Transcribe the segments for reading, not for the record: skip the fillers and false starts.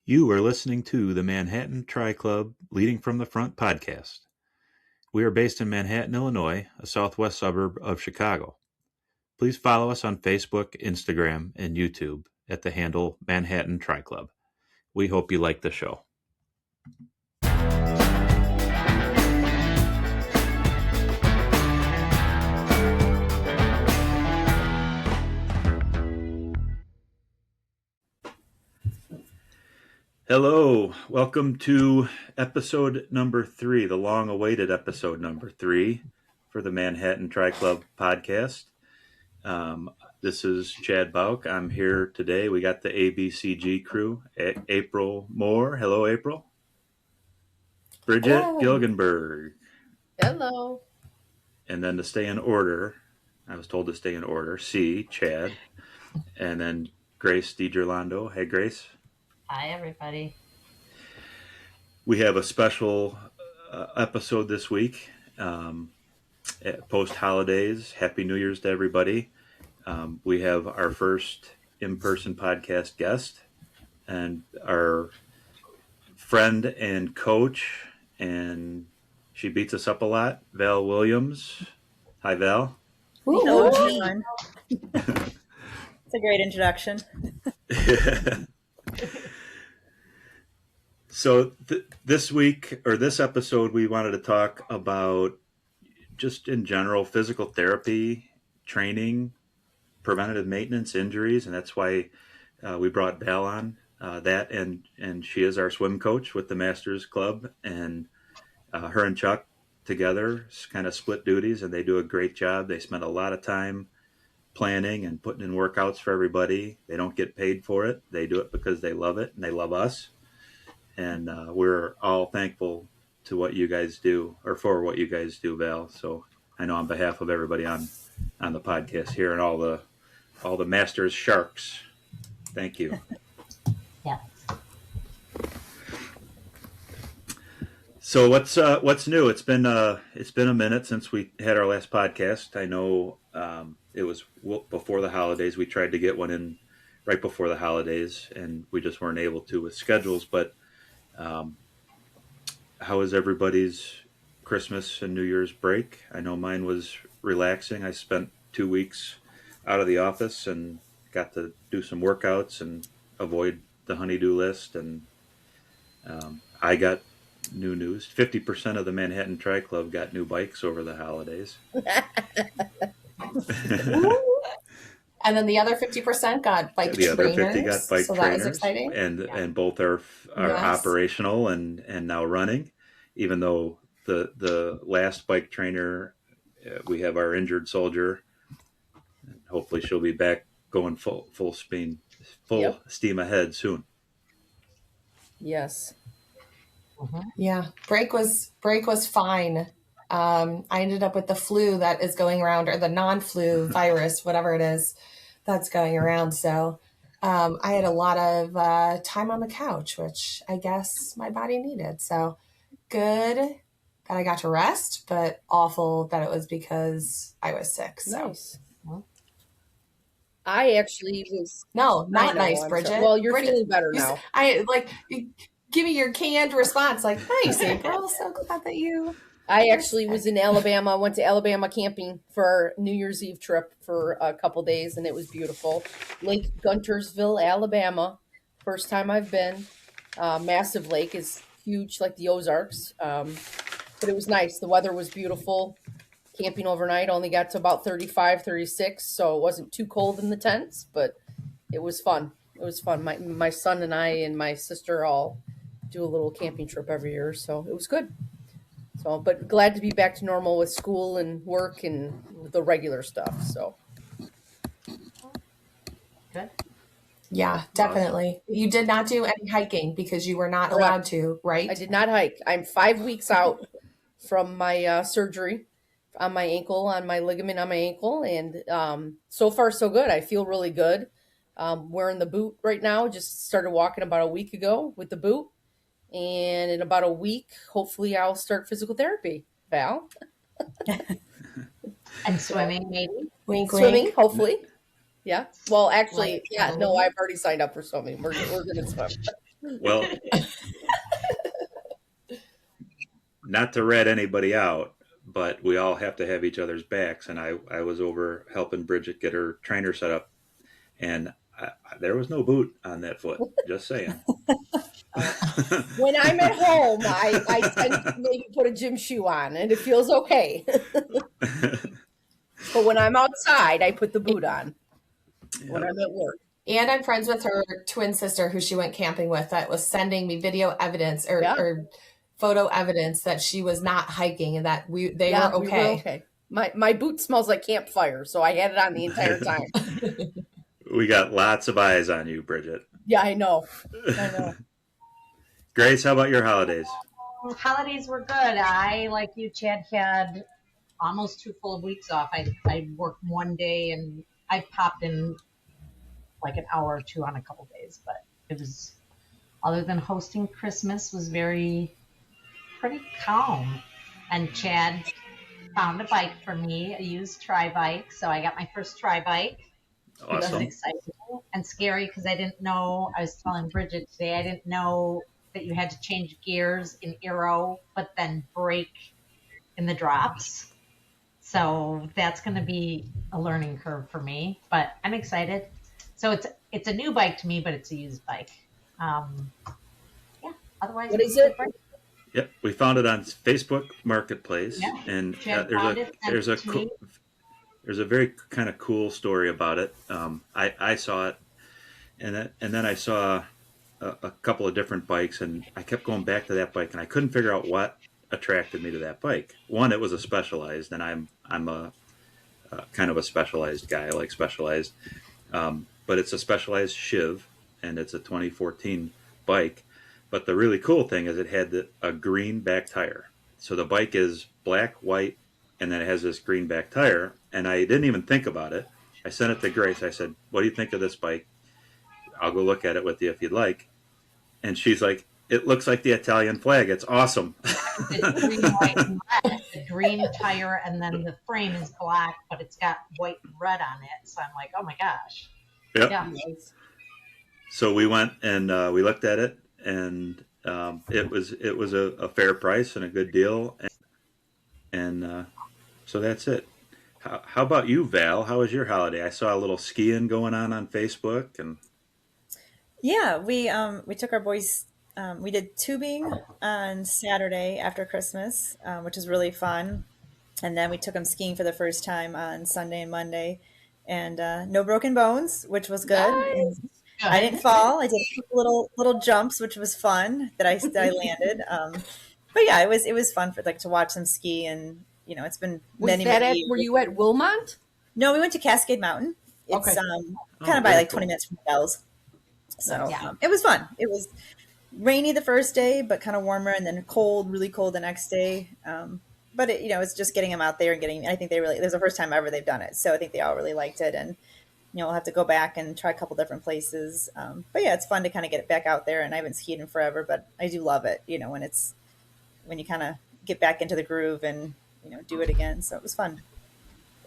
You are listening to the Manhattan Tri Club Leading from the Front podcast. We are based in Manhattan, Illinois, a southwest suburb of Chicago. Please follow us on Facebook, Instagram, and YouTube at the handle Manhattan Tri Club. We hope you like the show. Hello, welcome to episode number 3, the long-awaited episode number 3 for the Manhattan Tri Club podcast. This is Chad Bauk. I'm here today. We got the ABCG crew. April Moore. Hello, April. Bridget Gilgenberg. Hello. And then to stay in order, I was told to stay in order, C, Chad. And then Grace DiGirlando. Hey, Grace. Hi, everybody. We have a special episode this week, post-holidays. Happy New Year's to everybody. We have our first in-person podcast guest and our friend and coach, and she beats us up a lot, Val Williams. Hi, Val. It's a great introduction. So this week, or this episode, we wanted to talk about just in general physical therapy, training, preventative maintenance, injuries, and that's why we brought Val on that, and she is our swim coach with the Masters Club, and her and Chuck together kind of split duties, and they do a great job. They spend a lot of time planning and putting in workouts for everybody. They don't get paid for it. They do it because they love it and they love us. And we're all thankful to what you guys do, or for what you guys do, Val. So I know on behalf of everybody on the podcast here and all the Masters Sharks, thank you. Yeah. So what's new? It's been a minute since we had our last podcast. I know it was before the holidays. We tried to get one in right before the holidays, and we just weren't able to with schedules. But how was everybody's Christmas and New Year's break? I know mine was relaxing. I spent 2 weeks out of the office and got to do some workouts and avoid the honey-do list. And I got new news. 50% of the Manhattan Tri Club got new bikes over the holidays. And then the other 50% got bike trainers. The other 50 got bike so trainers. That was exciting. And both are Yes. operational and now running. Even though the last bike trainer, we have our injured soldier. Hopefully she'll be back going full steam ahead soon. Yes. Mm-hmm. Yeah. Break was fine. I ended up with the flu that is going around, or the non-flu virus, whatever it is that's going around. So I had a lot of time on the couch, which I guess my body needed. So good that I got to rest, but awful that it was because I was sick. So. Nice. I actually was. No, not nice, I'm Bridget. sorry. Well, you're Bridget, feeling better now. Give me your canned response. Like, nice, April. So glad that you. I actually was in Alabama. Went to Alabama camping for our New Year's Eve trip for a couple days, and it was beautiful. Lake Guntersville, Alabama. First time I've been. Massive lake, is huge, like the Ozarks. But it was nice. The weather was beautiful. Camping overnight, only got to about 35, 36, so it wasn't too cold in the tents, but it was fun. It was fun. My son and I and my sister all do a little camping trip every year, so it was good. So, but glad to be back to normal with school and work and the regular stuff. So, Good. Yeah, definitely. You did not do any hiking because you were not allowed to, right? I did not hike. I'm 5 weeks out from my surgery on my ankle, on my ligament on my ankle, and so far so good. I feel really good. Wearing the boot right now. Just started walking about a week ago with the boot. And in about a week, hopefully I'll start physical therapy. Val? And swimming, maybe? Wink, Swimming, wink. hopefully. Yeah. Well, actually, Like, yeah, no, I've already signed up for swimming. We're going to swim. Well, not to rat anybody out, but we all have to have each other's backs. And I was over helping Bridget get her trainer set up, and there was no boot on that foot. Just saying. When I'm at home, I tend to maybe put a gym shoe on, and it feels okay. But when I'm outside, I put the boot on when I'm at work. And I'm friends with her twin sister who she went camping with that was sending me video evidence or photo evidence that she was not hiking and that they were okay. We were okay. My boot smells like campfire, so I had it on the entire time. We got lots of eyes on you, Bridget. Yeah, I know. Grace, how about your holidays? Holidays were good. I, like you, Chad, had almost 2 full weeks off. I worked one day and I popped in like an hour or two on a couple days, but it was, other than hosting Christmas, was pretty calm. And Chad found a bike for me, a used tri-bike. So I got my first tri-bike. It was Awesome. exciting and scary because I didn't know, I was telling Bridget today, I didn't know that you had to change gears in aero, but then brake in the drops. So that's going to be a learning curve for me, but I'm excited. So it's a new bike to me, but it's a used bike. Otherwise, What is it? Yep, we found it on Facebook Marketplace, and there's a very kind of cool story about it. I saw it, and then I saw a couple of different bikes, and I kept going back to that bike, and I couldn't figure out what attracted me to that bike. One, it was a Specialized, and I'm a kind of a Specialized guy. I like Specialized, but it's a Specialized Shiv, and it's a 2014 bike. But the really cool thing is it had a green back tire. So the bike is black, white, and then it has this green back tire. And I didn't even think about it. I sent it to Grace. I said, "What do you think of this bike? I'll go look at it with you if you'd like." And she's like, "It looks like the Italian flag. It's awesome." It's green, white, and red. The green tire, and then the frame is black, but it's got white and red on it. So I'm like, oh my gosh. Yep. Yeah. So we went and we looked at it, and it was a fair price and a good deal. And so that's it. How about you, Val? How was your holiday? I saw a little skiing going on Facebook, and Yeah, we took our boys. We did tubing on Saturday after Christmas, which was really fun. And then we took them skiing for the first time on Sunday and Monday, and no broken bones, which was good. Nice. I didn't fall. I did a couple little jumps, which was fun that I landed. But yeah, it was fun to watch them ski, and it's been many years. Were you at Wilmont? No, we went to Cascade Mountain. It's Okay. kind of by 20 minutes from Bells. So it was fun. It was rainy the first day, but kind of warmer, and then really cold the next day. But it's just getting them out there and I think it was the first time ever they've done it. So I think they all really liked it, and we'll have to go back and try a couple different places. But yeah, it's fun to kind of get it back out there, and I haven't skied in forever, but I do love it, when you kind of get back into the groove and, do it again. So it was fun.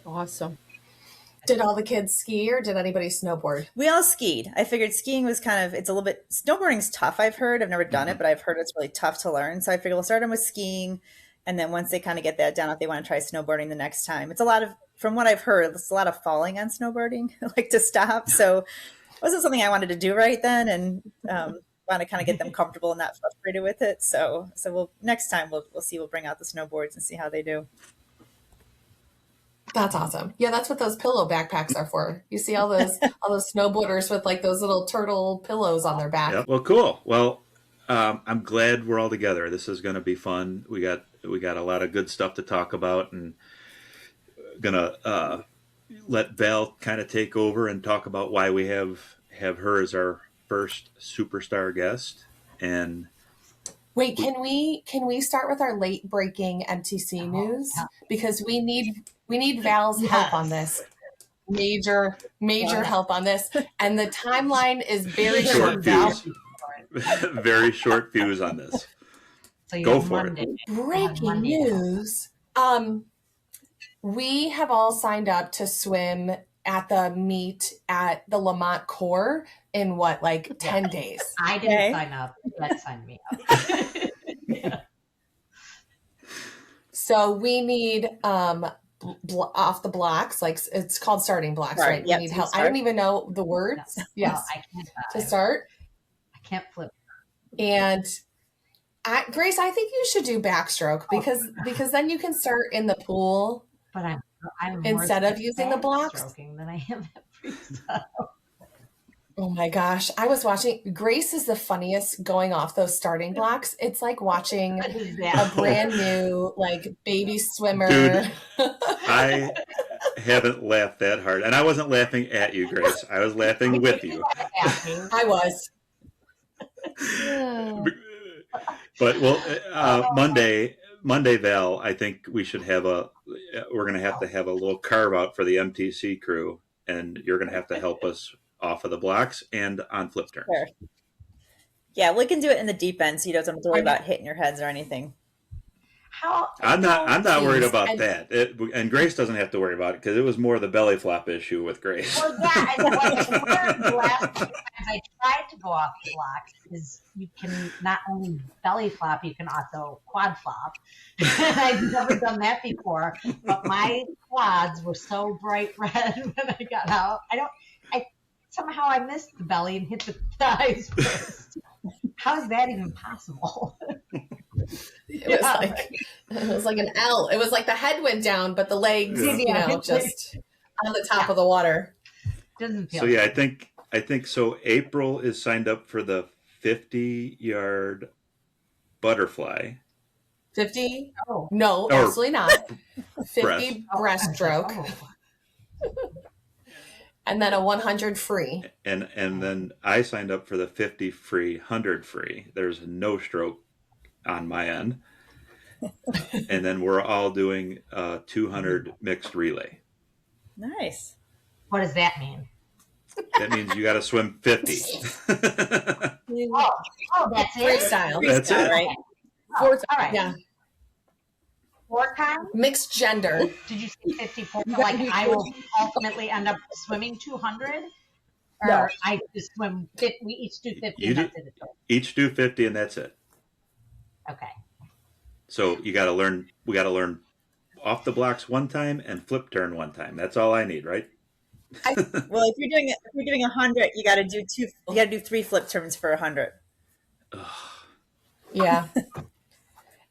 Awesome. Did all the kids ski or did anybody snowboard? We all skied. I figured skiing was it's a little bit, snowboarding's tough, I've heard. I've never done it, but I've heard it's really tough to learn. So I figured we'll start them with skiing. And then once they kind of get that down, if they want to try snowboarding the next time, it's from what I've heard, it's a lot of falling on snowboarding, like to stop. So it wasn't something I wanted to do right then. And want to kind of get them comfortable and not frustrated with it. So next time we'll see, we'll bring out the snowboards and see how they do. That's awesome. Yeah, that's what those pillow backpacks are for. You see all those snowboarders with like those little turtle pillows on their back. Yeah. Well, cool. Well, I'm glad we're all together. This is going to be fun. We got a lot of good stuff to talk about, and gonna let Val kind of take over and talk about why we have her as our first superstar guest. And wait, can we start with our late breaking MTC news? Because we need Val's help on this. Major help on this. And the timeline is very short. Very short fuse on this. So Go for it. Breaking news. We have all signed up to swim at the meet at the Lamont Core in what, like 10 days. I didn't sign up. That signed me up. So we need off the blocks, like it's called starting blocks, right? Yep, We need help. I don't even know the words. No, Yes, I can't, to start. I can't flip. And Grace, I think you should do backstroke because then you can start in the pool. But I'm instead worse of using the blocks stroking than I am at freestyle. Oh my gosh. I was watching. Grace is the funniest going off those starting blocks. It's like watching a brand new, like, baby swimmer. Dude, I haven't laughed that hard. And I wasn't laughing at you, Grace. I was laughing with you. I was. But, Monday, Val, I think we should have we're going to have a little carve out for the MTC crew. And you're going to have to help us off of the blocks and on flip turns. Sure. Yeah, we can do it in the deep end, so you don't have to worry about hitting your heads or anything. I'm not worried about that. And Grace doesn't have to worry about it because it was more the belly flop issue with Grace. Well, yeah, and what I learned the last few times I tried to go off the blocks is you can not only belly flop, you can also quad flop. I've never done that before, but my quads were so bright red when I got out. Somehow I missed the belly and hit the thighs first. How is that even possible? It was like an L. It was like the head went down, but the legs, just on the top of the water. Doesn't feel. So yeah, I think so. April is signed up for the 50-yard butterfly. 50? Oh. No, absolutely not. 50 breaststroke. Oh. And then a 100 free. And then I signed up for the 50 free, 100 free. There's no stroke on my end. And then we're all doing 200 mixed relay. Nice. What does that mean? That means you got to swim 50. Oh, that's it. Freestyle. That's it. Right? Oh, all right. Yeah. 4 times? Mixed gender. Did you say 54? Like I will ultimately end up swimming 200? Or No. I just swim 50, we each do 50 You and do- that's it. Each do 50 and that's it. Okay. So we got to learn off the blocks one time and flip turn one time. That's all I need, right? Well, if you're doing 100, you got to do 2. You got to do 3 flip turns for 100. Yeah.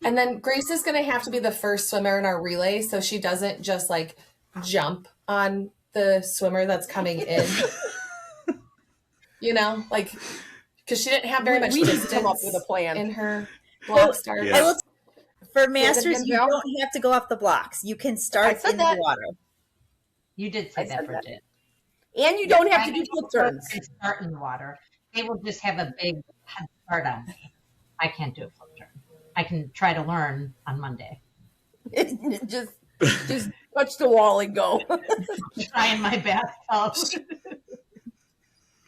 And then Grace is going to have to be the first swimmer in our relay, so she doesn't just like jump on the swimmer that's coming in. Like, because she didn't have very much We need to distance come up with a plan. in her block start. Yeah. I will for masters, you Val? don't have to go off the blocks. You can I start said in that. the water. You did say I that, said that. Bridget. And you don't have to do flip turns. And start in the water. They will just have a big head start on me. I can't do a flip turn. I can try to learn on Monday. just touch the wall and go. Try in my bathtub.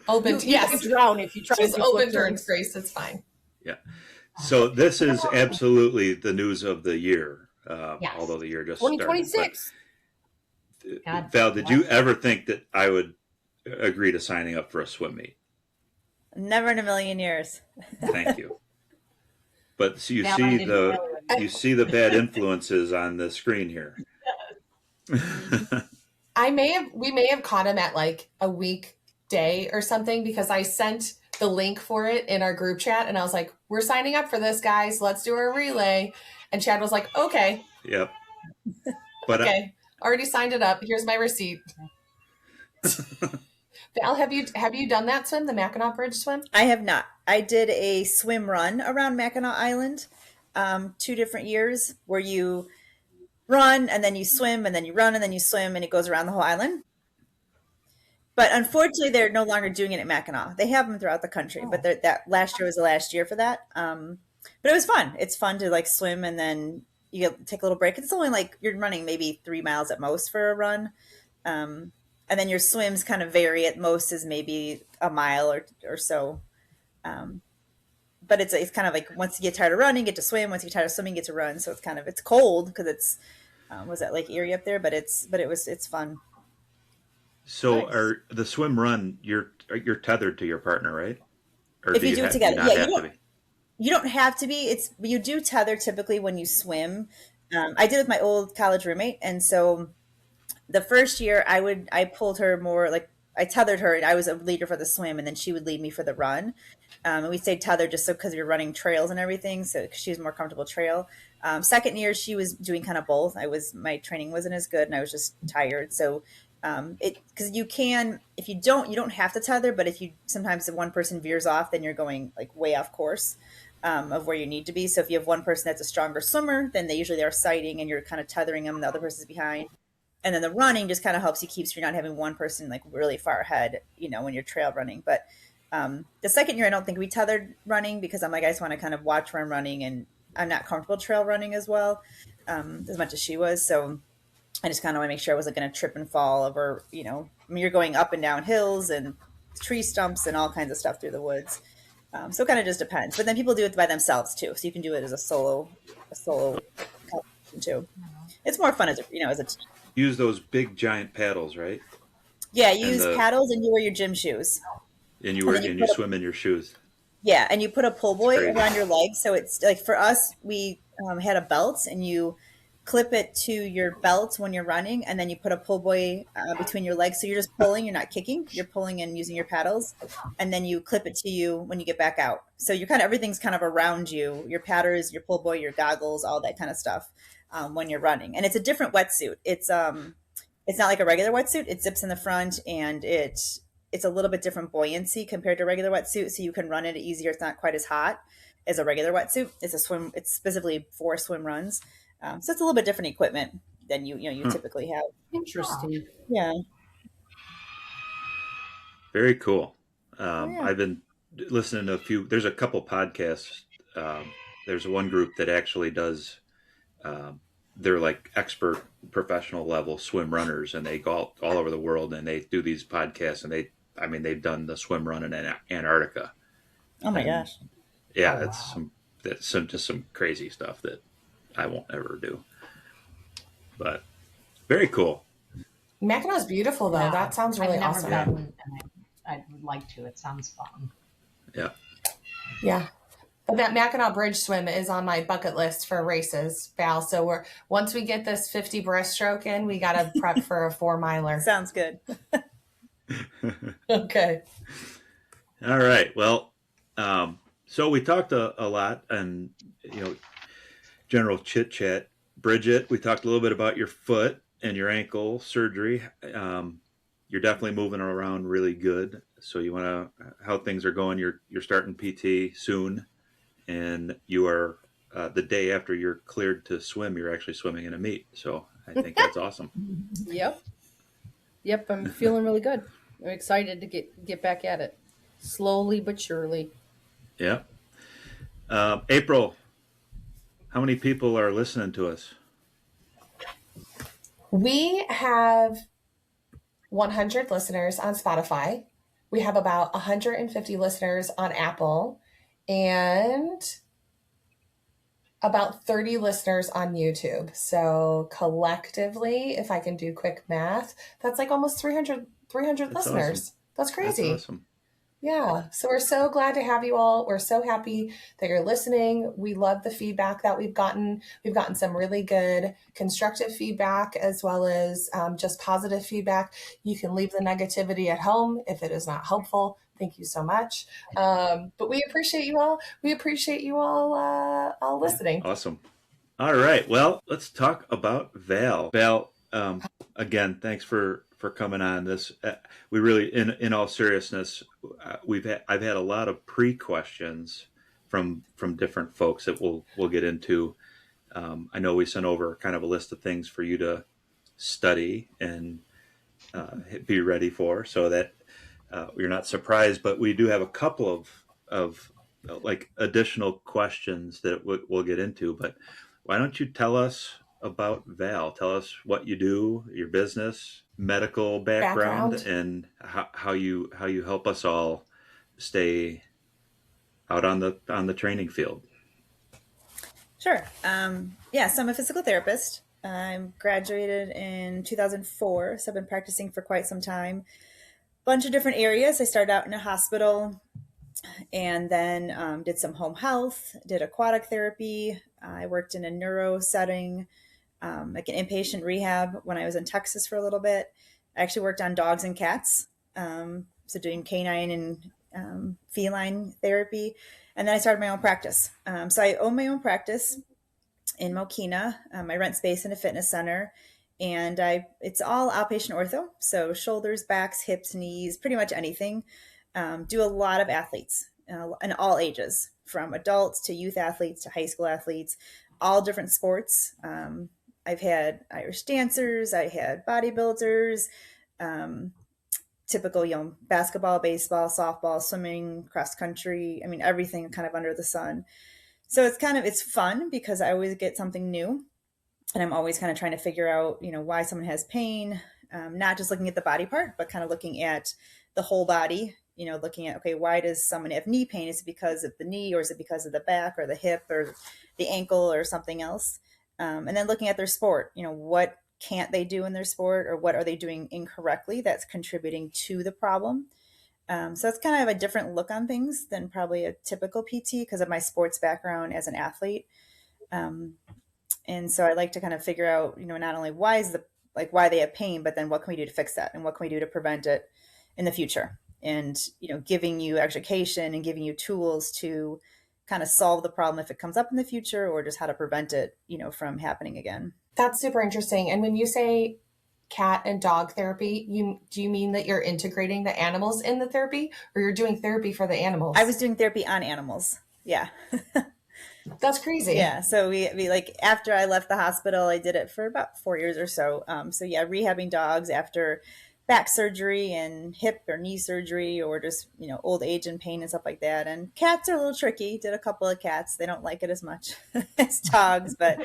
Open. You Yes. can drown if you try Just to do open flip turns, turns. Grace. It's fine. Yeah. So this is absolutely the news of the year, Yes. although the year just started. 2026. But, God Val, did you bless. ever think that I would agree to signing up for a swim meet? Never in a million years. Thank you. But so you Val, I see didn't the bad influences on the screen here. We may have caught him at like a weekday or something because I sent the link for it in our group chat and I was like, we're signing up for this, guys. Let's do our relay. And Chad was like, okay, Yep. But okay. Already signed it up. Here's my receipt. Val, have you done that swim, the Mackinac Bridge swim? I have not. I did a swim run around Mackinac Island 2 different years where you run and then you swim and then you run and then you swim and it goes around the whole island. But unfortunately, they're no longer doing it at Mackinac. They have them throughout the country, but that last year was the last year for that. But it was fun. It's fun to like swim and then you take a little break. It's only like you're running maybe 3 miles at most for a run. And then your swims kind of vary at most is maybe a mile or so. But it's kind of like once you get tired of running, you get to swim. Once you get tired of swimming, you get to run. So it's cold because it's was that Lake Erie up there, but it's fun. So Nice. are the swim run, you're tethered to your partner, right? Or If you do it do you together, not yeah, have to be? you don't have to be. You do tether typically when you swim. I did with my old college roommate, and so the first year I pulled her more like I tethered her and I was a leader for the swim and then she would lead me for the run. And we stayed tethered just so because we were running trails and everything. So she was more comfortable trail. Second year, she was doing kind of both. My training wasn't as good and I was just tired. So because if you don't have to tether, but sometimes if one person veers off, then you're going like way off course. Of where you need to be. So if you have one person that's a stronger swimmer, then they usually are sighting and you're kind of tethering them and the other person's behind. And then the running just kind of helps you keep so you're not having one person like really far ahead, when you're trail running. But the second year, I don't think we tethered running because I'm like, I just want to kind of watch where I'm running and I'm not comfortable trail running as well, as much as she was. So I just kind of want to make sure I wasn't going to trip and fall over, you're going up and down hills and tree stumps and all kinds of stuff through the woods. So it kind of just depends. But then people do it by themselves too. So you can do it as a solo competition too. It's more fun as a Use those big giant paddles, right? Yeah, use paddles and you wear your gym shoes. And you swim in your shoes. Yeah, and you put a pull buoy around your legs. So it's like for us, we had a belt and you clip it to your belt when you're running and then you put a pull buoy between your legs. So you're just pulling, you're not kicking, you're pulling and using your paddles. And then you clip it to you when you get back out. So everything's kind of around you, your paddles, your pull buoy, your goggles, all that kind of stuff when you're running. And it's a different wetsuit. It's not like a regular wetsuit. It zips in the front and it's a little bit different buoyancy compared to a regular wetsuit. So you can run it easier. It's not quite as hot as a regular wetsuit. It's specifically for swim runs. So it's a little bit different equipment than you typically have. Interesting. Yeah. Very cool. Yeah. I've been listening to there's a couple podcasts. There's one group that actually does, they're like expert professional level swim runners and they go all over the world and they do these podcasts and they've done the swim run in Antarctica. Oh my gosh. Yeah. That's just some crazy stuff that I won't ever do, but very cool. Mackinac is beautiful though. Yeah, that sounds really I've awesome. never been, and I would like to. It sounds fun. Yeah. Yeah. But that Mackinac Bridge swim is on my bucket list for races, Val. So once we get this 50 breaststroke in, we got to prep for a 4-miler. Sounds good. Okay. All right. Well, so we talked a lot and, general chit chat. Bridget, we talked a little bit about your foot and your ankle surgery. You're definitely moving around really good. So how things are going. You're starting PT soon. And you are the day after you're cleared to swim, you're actually swimming in a meet. So I think that's awesome. Yep. I'm feeling really good. I'm excited to get back at it, slowly but surely. Yeah. April, how many people are listening to us? We have 100 listeners on Spotify. We have about 150 listeners on Apple. And about 30 listeners on YouTube. So collectively, if I can do quick math, that's like almost 300 listeners. Awesome. That's crazy. That's awesome. Yeah. So we're so glad to have you all. We're so happy that you're listening. We love the feedback that we've gotten. We've gotten some really good constructive feedback as well as just positive feedback. You can leave the negativity at home if it is not helpful. Thank you so much. But we appreciate you all. We appreciate you all listening. Awesome. All right. Well, let's talk about Val. Val, again, thanks for coming on this. We really, in all seriousness, I've had a lot of pre-questions from different folks that we'll get into. I know we sent over kind of a list of things for you to study and be ready for, so that you're not surprised. But we do have a couple of like additional questions that we'll get into. But why don't you tell us about Val? Tell us what you do, your business, medical background. And how you help us all stay out on the training field. Sure. So I'm a physical therapist. I graduated in 2004, so I've been practicing for quite some time. Bunch of different areas. I started out in a hospital, and then did some home health, did aquatic therapy. I worked in a neuro setting, like an inpatient rehab when I was in Texas for a little bit. I actually worked on dogs and cats, so doing canine and feline therapy. And then I started my own practice. So I own my own practice in Mokina. I rent space in a fitness center, and it's all outpatient ortho. So shoulders, backs, hips, knees, pretty much anything. Do a lot of athletes in all ages, from adults to youth athletes to high school athletes, all different sports. I've had Irish dancers, I had bodybuilders, typical, basketball, baseball, softball, swimming, cross country. I mean, everything kind of under the sun. So it's fun because I always get something new, and I'm always kind of trying to figure out, why someone has pain, not just looking at the body part, but kind of looking at the whole body, looking at, okay, why does someone have knee pain? Is it because of the knee, or is it because of the back or the hip or the ankle or something else? And then looking at their sport, what can't they do in their sport, or what are they doing incorrectly that's contributing to the problem? So it's kind of a different look on things than probably a typical PT because of my sports background as an athlete. And so I like to kind of figure out, not only why they have pain, but then what can we do to fix that, and what can we do to prevent it in the future? And, giving you education and giving you tools to kind of solve the problem if it comes up in the future, or just how to prevent it, from happening again. That's super interesting. And when you say cat and dog therapy, do you mean that you're integrating the animals in the therapy, or you're doing therapy for the animals? I was doing therapy on animals. Yeah. That's crazy. Yeah. So we like, after I left the hospital, I did it for about 4 years or so. So yeah, rehabbing dogs after back surgery and hip or knee surgery, or just, old age and pain and stuff like that. And cats are a little tricky. Did a couple of cats. They don't like it as much as dogs, but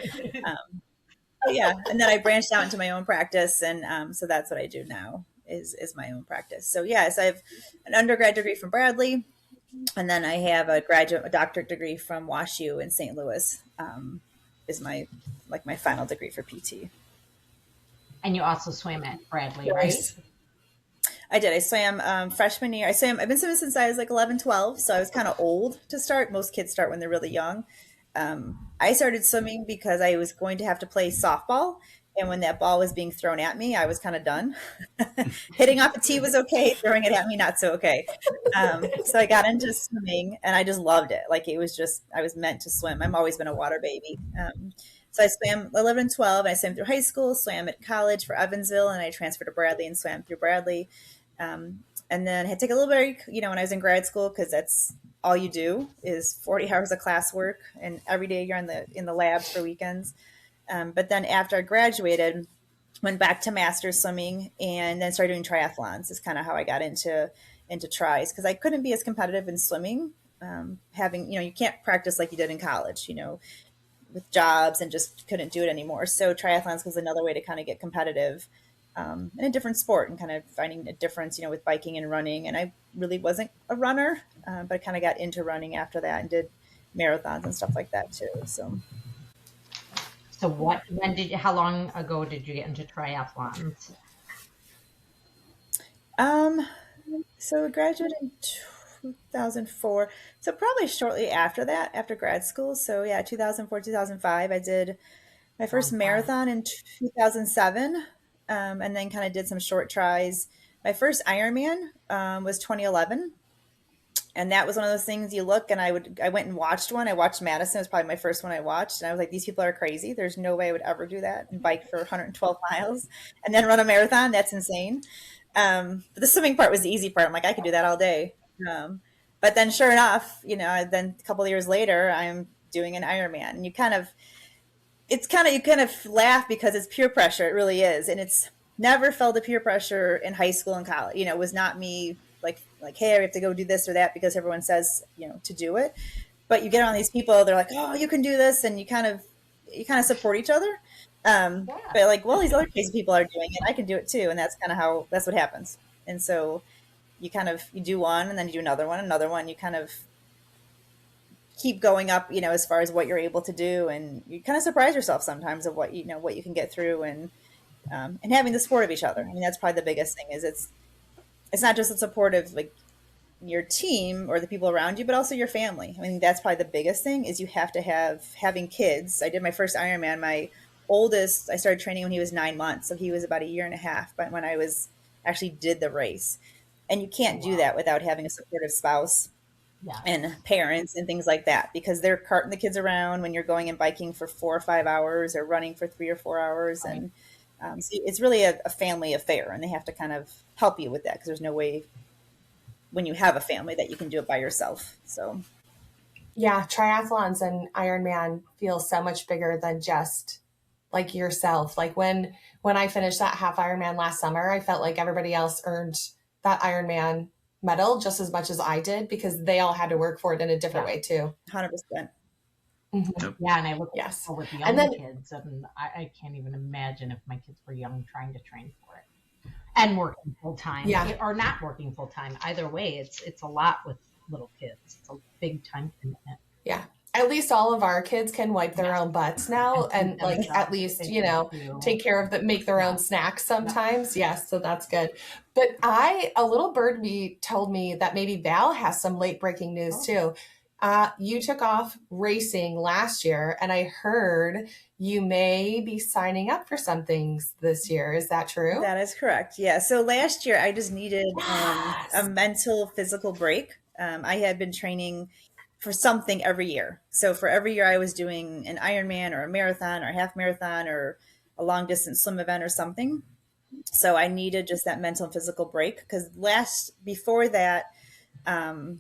yeah. And then I branched out into my own practice. And so that's what I do now is my own practice. So yeah, so I have an undergrad degree from Bradley. And then I have a doctorate degree from WashU in St. Louis, is my final degree for PT. And you also swam at Bradley, right? I did. I swam freshman year. I've been swimming since I was like 11, 12. So I was kind of old to start. Most kids start when they're really young. I started swimming because I was going to have to play softball. And when that ball was being thrown at me, I was kind of done. Hitting off a tee was okay. Throwing it at me, not so okay. So I got into swimming, and I just loved it. Like, it was just, I was meant to swim. I've always been a water baby. So I swam 11 and 12. And I swam through high school, swam at college for Evansville, and I transferred to Bradley and swam through Bradley. And then I had to take a little break, when I was in grad school, because that's all you do is 40 hours of classwork, and every day you're in the labs for weekends. But then after I graduated, went back to master's swimming, and then started doing triathlons. Is kind of how I got into tries, because I couldn't be as competitive in swimming. Having, you can't practice like you did in college, with jobs, and just couldn't do it anymore. So triathlons was another way to kind of get competitive in a different sport, and kind of finding a difference, with biking and running. And I really wasn't a runner, but I kind of got into running after that, and did marathons and stuff like that too. So how long ago did you get into triathlons? So I graduated in 2004. So probably shortly after that, after grad school. So yeah, 2004, 2005, I did my first marathon in 2007. And then kind of did some short tries. My first Ironman was 2011. And that was one of those things you look, and I went and watched one. I watched Madison. It was probably my first one I watched. And I was like, these people are crazy. There's no way I would ever do that and bike for 112 miles and then run a marathon. That's insane. But the swimming part was the easy part. I'm like, I could do that all day. But then sure enough, then a couple of years later, I'm doing an Ironman. And you kind of laugh because it's peer pressure. It really is. And it's never felt the peer pressure in high school and college. It was not me like, hey, I have to go do this or that because everyone says, to do it. But you get around these people, they're like, oh, you can do this. And you kind of support each other. But like, well, these other crazy people are doing it. I can do it too. And that's kind of that's what happens. And so you do one, and then you do another one. You kind of keep going up, as far as what you're able to do. And you kind of surprise yourself sometimes of what you can get through, and having the support of each other. I mean, that's probably the biggest thing is it's not just the support of like your team or the people around you, but also your family. I mean, that's probably the biggest thing is you have to having kids. I did my first Ironman. My oldest, I started training when he was 9 months. So he was about a year and a half, but when I actually did the race. And you can't do that without having a supportive spouse and parents and things like that, because they're carting the kids around when you're going and biking for 4 or 5 hours or running for 3 or 4 hours. Right. And so it's really a family affair, and they have to kind of help you with that, because there's no way when you have a family that you can do it by yourself. So yeah, triathlons and Ironman feel so much bigger than just like yourself. Like when I finished that half Ironman last summer, I felt like everybody else earned that Ironman medal just as much as I did, because they all had to work for it in a different way too. 100%. Mm-hmm. Yeah, and I look with young kids, and I can't even imagine if my kids were young trying to train for it and working full time, or not working full time. Either way, it's a lot with little kids. It's a big time commitment. Yeah. At least all of our kids can wipe their own butts now, and like at least, take care of make their own snacks sometimes. Yes. So that's good. But a little bird told me that maybe Val has some late breaking news too. You took off racing last year, and I heard you may be signing up for some things this year. Is that true? That is correct. Yeah. So last year I just needed a mental, physical break. I had been training for something every year. So for every year I was doing an Ironman or a marathon or a half marathon or a long distance swim event or something. So I needed just that mental and physical break, because before that, I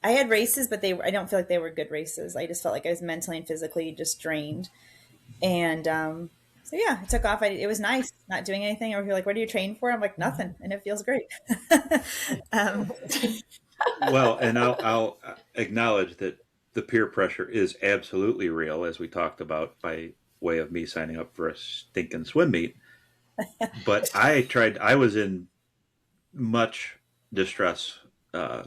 had races, but I don't feel like they were good races. I just felt like I was mentally and physically just drained. And so yeah, I took off. It was nice not doing anything. Or you're like, what do you train for? I'm like, nothing. And it feels great. Well, and I'll acknowledge that the peer pressure is absolutely real, as we talked about by way of me signing up for a stinking swim meet. But I was in much distress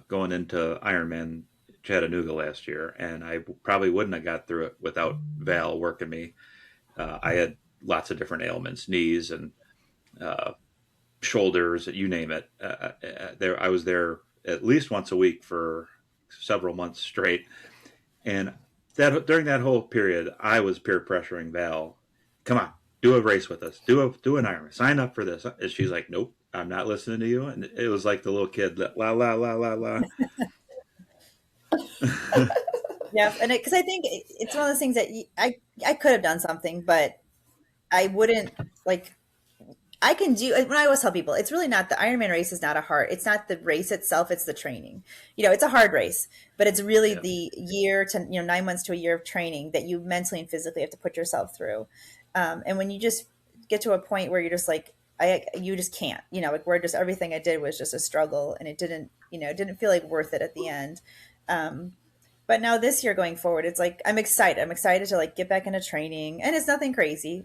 going into Ironman Chattanooga last year, and I probably wouldn't have got through it without Val working me. I had lots of different ailments, knees and shoulders, you name it. I was there at least once a week for several months straight, and during that whole period, I was peer pressuring Val. Come on, do a race with us. Do an Ironman. Sign up for this. And she's like, nope, I'm not listening to you. And it was like the little kid, la la la la la. Yeah, and because I think it's one of those things that I could have done something, but I wouldn't like. I can do, when I always tell people, it's really not, the Ironman race is not it's not the race itself, it's the training. It's a hard race, but it's really the year to, 9 months to a year of training that you mentally and physically have to put yourself through. And when you just get to a point where you're just like, you just can't, like where just everything I did was just a struggle, and it didn't feel like worth it at the end. But now this year going forward, it's like, I'm excited to like get back into training, and it's nothing crazy.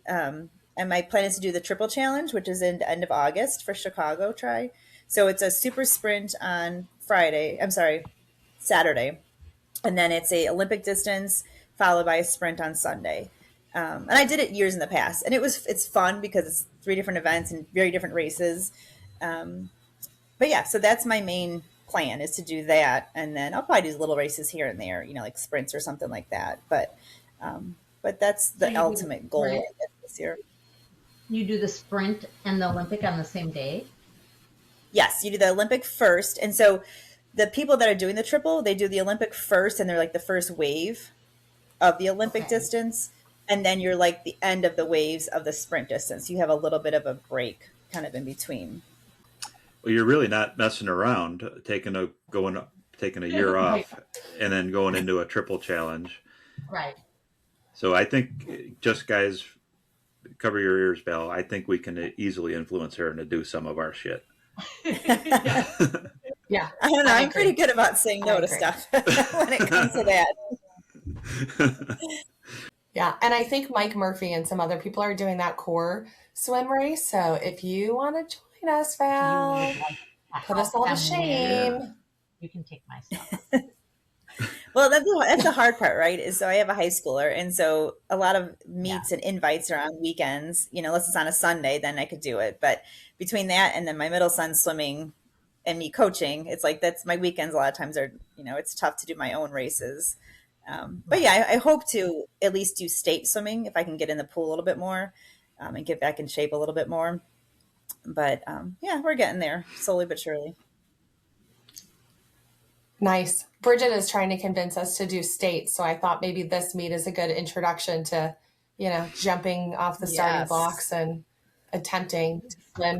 And my plan is to do the triple challenge, which is in the end of August for Chicago Tri. So it's a super sprint on Saturday. And then it's a Olympic distance followed by a sprint on Sunday. And I did it years in the past, and it's fun because it's 3 different events and very different races. But yeah, so that's my main plan, is to do that. And then I'll probably do little races here and there, like sprints or something like that. But that's the ultimate goal this year. You do the sprint and the Olympic on the same day? Yes, you do the Olympic first. And so the people that are doing the triple, they do the Olympic first, and they're like the first wave of the Olympic distance. And then you're like the end of the waves of the sprint distance. You have a little bit of a break kind of in between. Well, you're really not messing around, taking a year off and then going into a triple challenge. Right. So I think, just guys, cover your ears, Val. I think we can easily influence her to do some of our shit. Yeah. I don't know. I'm pretty good about saying no to stuff when it comes to that. Yeah. And I think Mike Murphy and some other people are doing that core swim race. So if you want to join us, Val, put us all to shame. You can take my stuff. Well, that's the hard part, right? Is so I have a high schooler, and so a lot of Yeah. meets and invites are on weekends. Unless it's on a Sunday, then I could do it. But between that and then my middle son swimming and me coaching, it's like that's my weekends. A lot of times are it's tough to do my own races. But Right. yeah, I hope to at least do state swimming if I can get in the pool a little bit more and get back in shape a little bit more. But yeah, we're getting there slowly but surely. Nice. Bridget is trying to convince us to do state. So I thought maybe this meet is a good introduction to, jumping off the starting Yes. blocks and attempting to swim.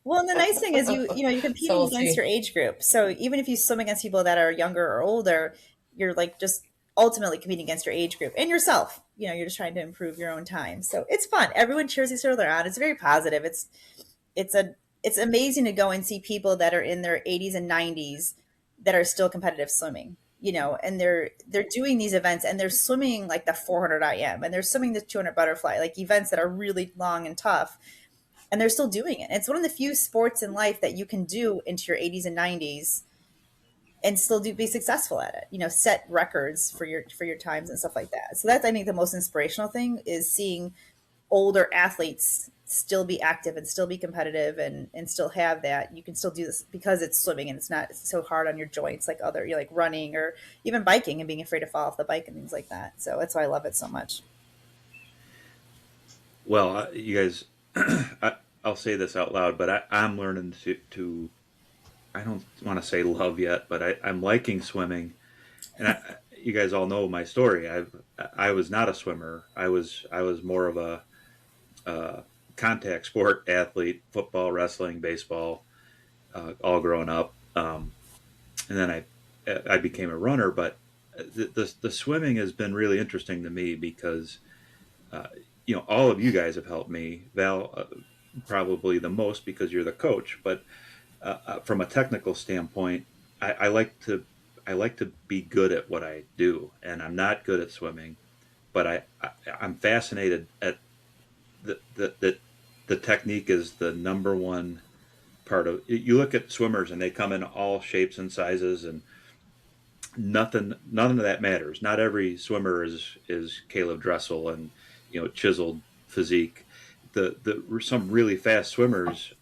Well, and the nice thing is you're So competing we'll against see. your age group. So even if you swim against people that are younger or older, you're like just ultimately competing against your age group and yourself. You're just trying to improve your own time. So it's fun. Everyone cheers each other on. It's very positive. It's a it's amazing to go and see people that are in their 80s and 90s that are still competitive swimming. And they're doing these events and they're swimming like the 400 IM and they're swimming the 200 butterfly, like events that are really long and tough, and they're still doing it. It's one of the few sports in life that you can do into your 80s and 90s and still be successful at it. Set records for your times and stuff like that. So that's, I think, the most inspirational thing is seeing older athletes still be active and still be competitive and still have that. You can still do this because it's swimming and it's not so hard on your joints like you're like running or even biking and being afraid to fall off the bike and things like that. So that's why I love it so much. Well, you guys, I'll say this out loud, but I'm learning to I don't want to say love yet, but I'm liking swimming. And you guys all know my story. I was not a swimmer. I was more of a contact sport athlete, football, wrestling, baseball, all growing up. And then I became a runner. But the swimming has been really interesting to me because uh, all of you guys have helped me. Val, probably the most because you're the coach. But from a technical standpoint, I like to be good at what I do, and I'm not good at swimming. But I'm fascinated at the technique is the number one part of. You look at swimmers, and they come in all shapes and sizes, and none of that matters. Not every swimmer is Caleb Dressel and chiseled physique. The some really fast swimmers,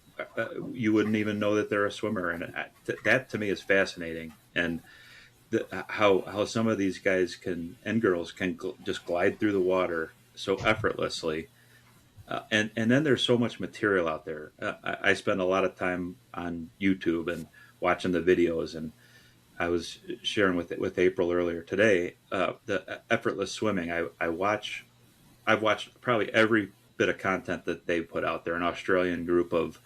you wouldn't even know that they're a swimmer, and that to me is fascinating. And how some of these guys can and girls can just glide through the water so effortlessly. And then there's so much material out there. I spend a lot of time on YouTube and watching the videos, and I was sharing with April earlier today the effortless swimming. I've watched probably every bit of content that they put out there. An Australian group of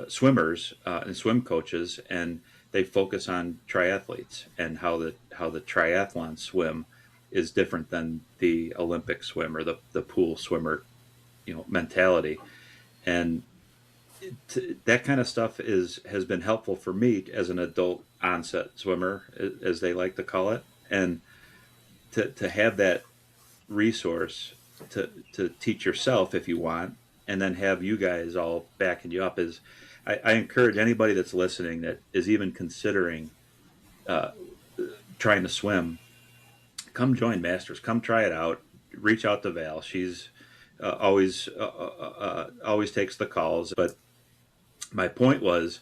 swimmers and swim coaches, and they focus on triathletes and how the triathlon swim is different than the Olympic swim or the pool swimmer mentality. And that kind of stuff has been helpful for me as an adult onset swimmer, as they like to call it, and to have that resource to teach yourself if you want, and then have you guys all backing you up. Is I encourage anybody that's listening that is even considering uh, trying to swim, come join Masters, come try it out, reach out to Val. She's always takes the calls. But my point was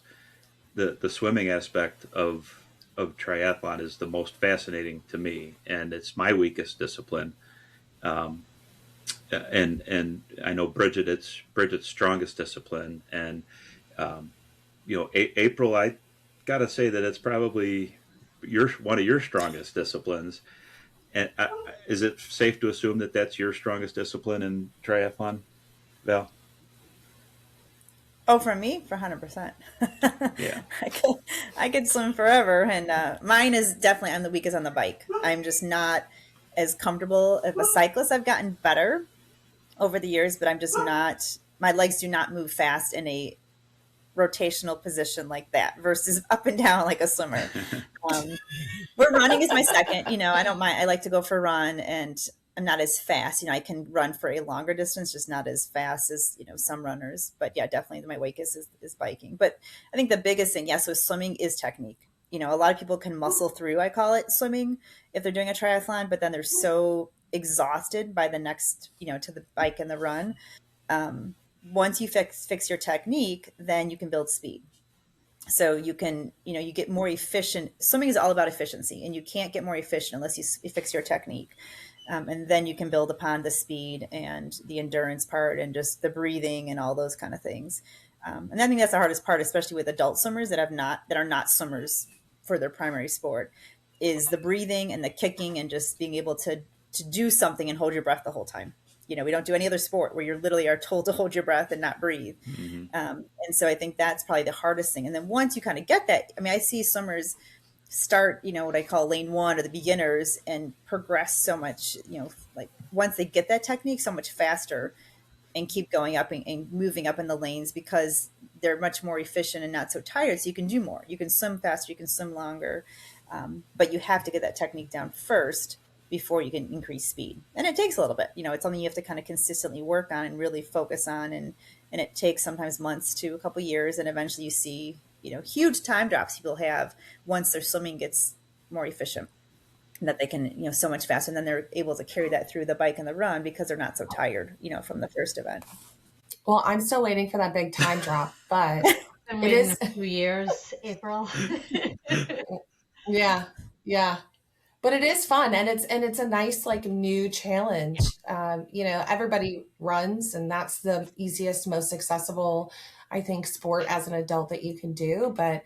the swimming aspect of triathlon is the most fascinating to me, and it's my weakest discipline. Um, and I know it's Bridget's strongest discipline, and um, April, I gotta say that it's probably one of your strongest disciplines. And is it safe to assume that that's your strongest discipline in triathlon, Val? Oh, for me, for 100%. Yeah. I could swim forever, and mine is definitely I'm the weakest on the bike. I'm just not as comfortable as a cyclist. I've gotten better over the years, but I'm just not. My legs do not move fast in a rotational position like that versus up and down like a swimmer. Um, where running is my second. I don't mind. I like to go for a run, and I'm not as fast. I can run for a longer distance, just not as fast as some runners. But yeah, definitely my weakest is biking. But I think the biggest thing, yes, with swimming is technique. a lot of people can muscle through, I call it, swimming if they're doing a triathlon, but then they're so exhausted by the next, to the bike and the run. Once you fix your technique, then you can build speed. So you can, you get more efficient. Swimming is all about efficiency, and you can't get more efficient unless you fix your technique. And then you can build upon the speed and the endurance part and just the breathing and all those kind of things. And I think that's the hardest part, especially with adult swimmers that are not swimmers for their primary sport, is the breathing and the kicking and just being able to do something and hold your breath the whole time. We don't do any other sport where you literally are told to hold your breath and not breathe. Mm-hmm. And so I think that's probably the hardest thing. And then once you kind of get that, I mean, I see swimmers start, what I call lane one or the beginners and progress so much, like once they get that technique so much faster and keep going up and moving up in the lanes because they're much more efficient and not so tired. So you can do more. You can swim faster, you can swim longer, but you have to get that technique down first before you can increase speed. And it takes a little bit, it's something you have to kind of consistently work on and really focus on. And it takes sometimes months to a couple years. And eventually you see, huge time drops people have once their swimming gets more efficient, and that they can, so much faster. And then they're able to carry that through the bike and the run because they're not so tired, from the first event. Well, I'm still waiting for that big time drop, but Been waiting a few years, April. Yeah. But it is fun, and it's a nice like new challenge. Everybody runs, and that's the easiest, most accessible, I think, sport as an adult that you can do. But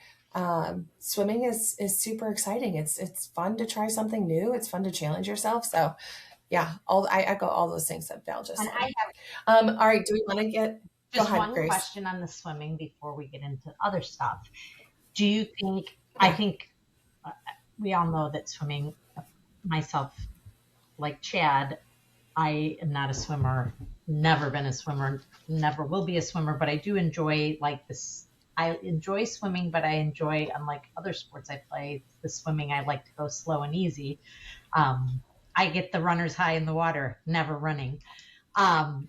swimming is super exciting. It's fun to try something new. It's fun to challenge yourself. So, yeah, I echo all those things that Val just said. I have all right, do we want to get just go ahead, one Grace. question on the swimming before we get into other stuff? Do you think? I think we all know that swimming. Myself, like Chad, I am not a swimmer, never been a swimmer, never will be a swimmer, but I do enjoy this. I enjoy swimming, but I enjoy, unlike other sports I play, the swimming, I like to go slow and easy. I get the runner's high in the water, never running. But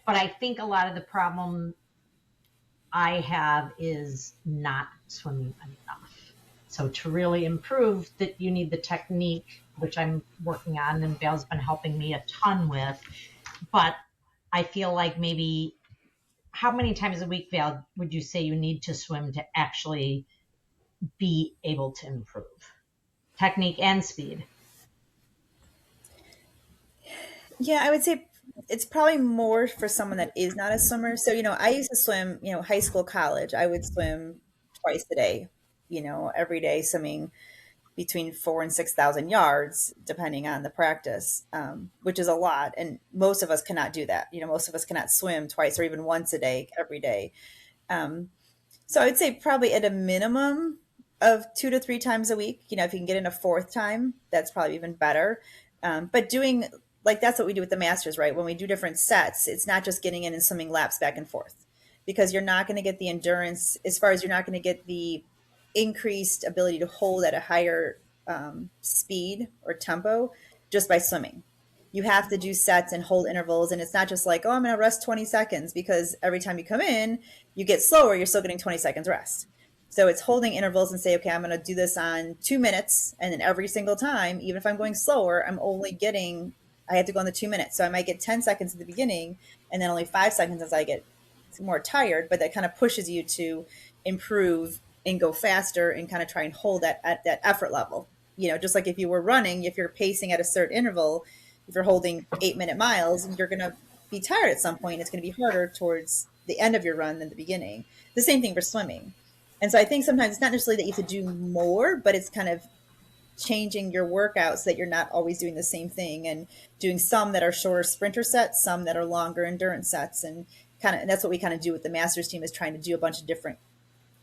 I think a lot of the problem I have is not swimming enough. So to really improve that, you need the technique, which I'm working on, and Val's been helping me a ton with. But I feel like maybe, how many times a week, Val, would you say you need to swim to actually be able to improve technique and speed? Yeah, I would say it's probably more for someone that is not a swimmer. So, I used to swim, high school, college. I would swim twice a day, every day, swimming between 4,000 and 6,000 yards, depending on the practice, which is a lot. And most of us cannot do that. Most of us cannot swim twice or even once a day, every day. So I would say probably at a minimum of 2 to 3 times a week. If you can get in a fourth time, that's probably even better. But doing, that's what we do with the Masters, right? When we do different sets, it's not just getting in and swimming laps back and forth, because you're not going to get the endurance, as far as you're not going to get the increased ability to hold at a higher speed or tempo just by swimming. You have to do sets and hold intervals. And it's not just like, I'm going to rest 20 seconds, because every time you come in, you get slower, you're still getting 20 seconds rest. So it's holding intervals and say, okay, I'm going to do this on 2 minutes. And then every single time, even if I'm going slower, I have to go on the 2 minutes. So I might get 10 seconds at the beginning and then only 5 seconds as I get more tired, but that kind of pushes you to improve and go faster and kind of try and hold that at that effort level. Just like if you were running, if you're pacing at a certain interval, if you're holding 8-minute miles, you're going to be tired at some point. It's going to be harder towards the end of your run than the beginning. The same thing for swimming. And so I think sometimes it's not necessarily that you have to do more, but it's kind of changing your workouts so that you're not always doing the same thing, and doing some that are shorter sprinter sets, some that are longer endurance sets. And that's what we kind of do with the Masters team, is trying to do a bunch of different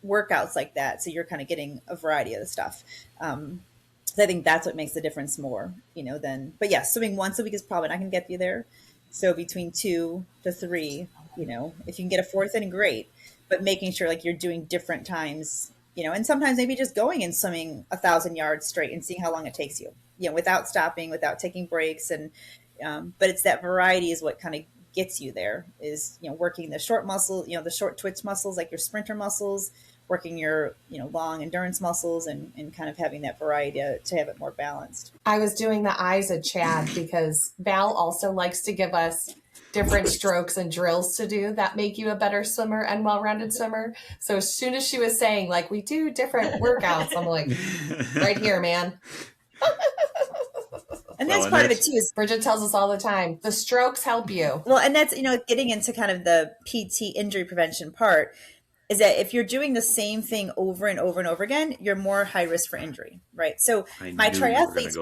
workouts like that. So you're kind of getting a variety of the stuff. So I think that's what makes the difference more, but yeah, swimming once a week is probably not going to get you there. So between 2 to 3, if you can get a fourth in, great, but making sure you're doing different times, and sometimes maybe just going and swimming 1,000 yards straight and seeing how long it takes you, without stopping, without taking breaks. And, but it's that variety is what kind of gets you there, is, working the short muscle, the short twitch muscles, like your sprinter muscles, working your, long endurance muscles and kind of having that variety to have it more balanced. I was doing the eyes of Chad because Val also likes to give us different strokes and drills to do that make you a better swimmer and well-rounded swimmer. So as soon as she was saying, like, we do different workouts, I'm like, right here, man. And that's part of it too. Is Bridget tells us all the time, the strokes help you. Well, and that's, getting into kind of the PT injury prevention part is that if you're doing the same thing over and over and over again, you're more high risk for injury, right? So my triathletes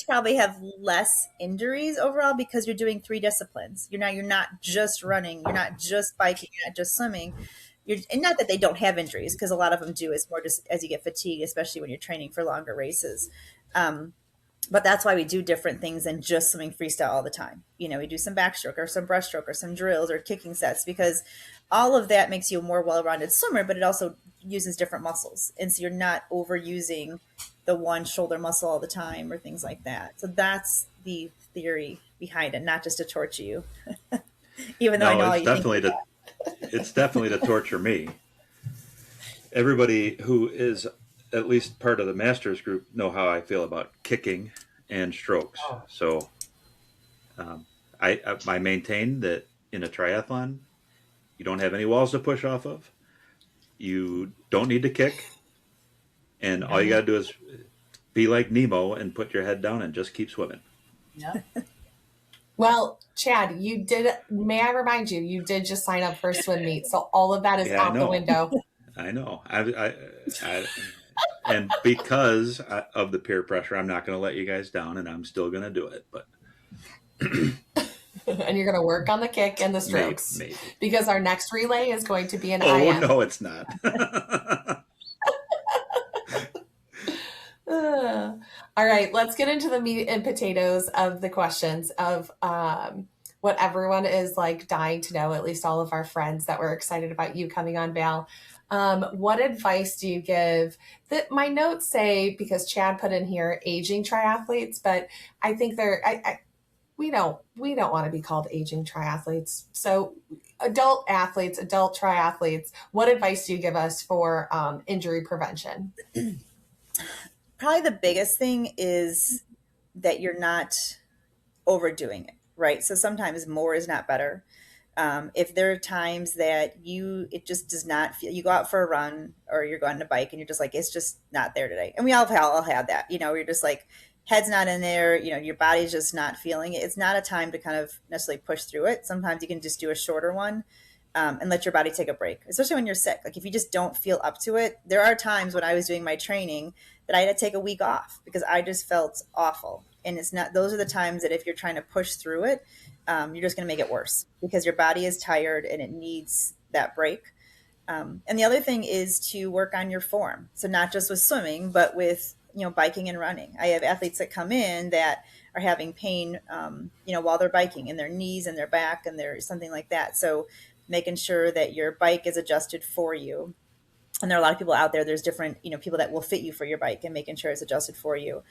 probably have less injuries overall because you're doing 3 disciplines. You're not just running, you're not just biking, you're not just swimming. And not that they don't have injuries, because a lot of them do. It's more just as you get fatigued, especially when you're training for longer races. But that's why we do different things than just swimming freestyle all the time. We do some backstroke or some breaststroke or some drills or kicking sets, because all of that makes you a more well-rounded swimmer, but it also uses different muscles. And so you're not overusing the one shoulder muscle all the time or things like that. So that's the theory behind it, not just to torture you. Even though I know it's definitely to torture me. Everybody who is at least part of the masters group know how I feel about kicking and strokes. So I maintain that in a triathlon, you don't have any walls to push off of. You don't need to kick. And all you got to do is be like Nemo and put your head down and just keep swimming. Yeah. Well, Chad, may I remind you, you did just sign up for a swim meet. So all of that is out the window. I know. And because of the peer pressure, I'm not going to let you guys down, and I'm still going to do it. But and you're going to work on the kick and the strokes. Maybe. Because our next relay is going to be an IM. IM. No, it's not. All right, let's get into the meat and potatoes of the questions of what everyone is like dying to know, at least all of our friends that were excited about you coming on, Val. What advice do you give? That my notes say, because Chad put in here aging triathletes, but I think we don't want to be called aging triathletes. So adult athletes, adult triathletes, what advice do you give us for injury prevention? Probably the biggest thing is that you're not overdoing it, right? So sometimes more is not better. If there are times that it just does not feel, you go out for a run or you're going on a bike and you're just like, it's just not there today. And we all have that, you're just like, head's not in there, your body's just not feeling it. It's not a time to kind of necessarily push through it. Sometimes you can just do a shorter one and let your body take a break, especially when you're sick. Like if you just don't feel up to it, there are times when I was doing my training that I had to take a week off because I just felt awful. And those are the times that if you're trying to push through it, you're just going to make it worse because your body is tired and it needs that break. And the other thing is to work on your form. So not just with swimming, but with, biking and running. I have athletes that come in that are having pain, while they're biking in their knees and their back and there's something like that. So making sure that your bike is adjusted for you. And there are a lot of people out there, there's different, people that will fit you for your bike and making sure it's adjusted for you.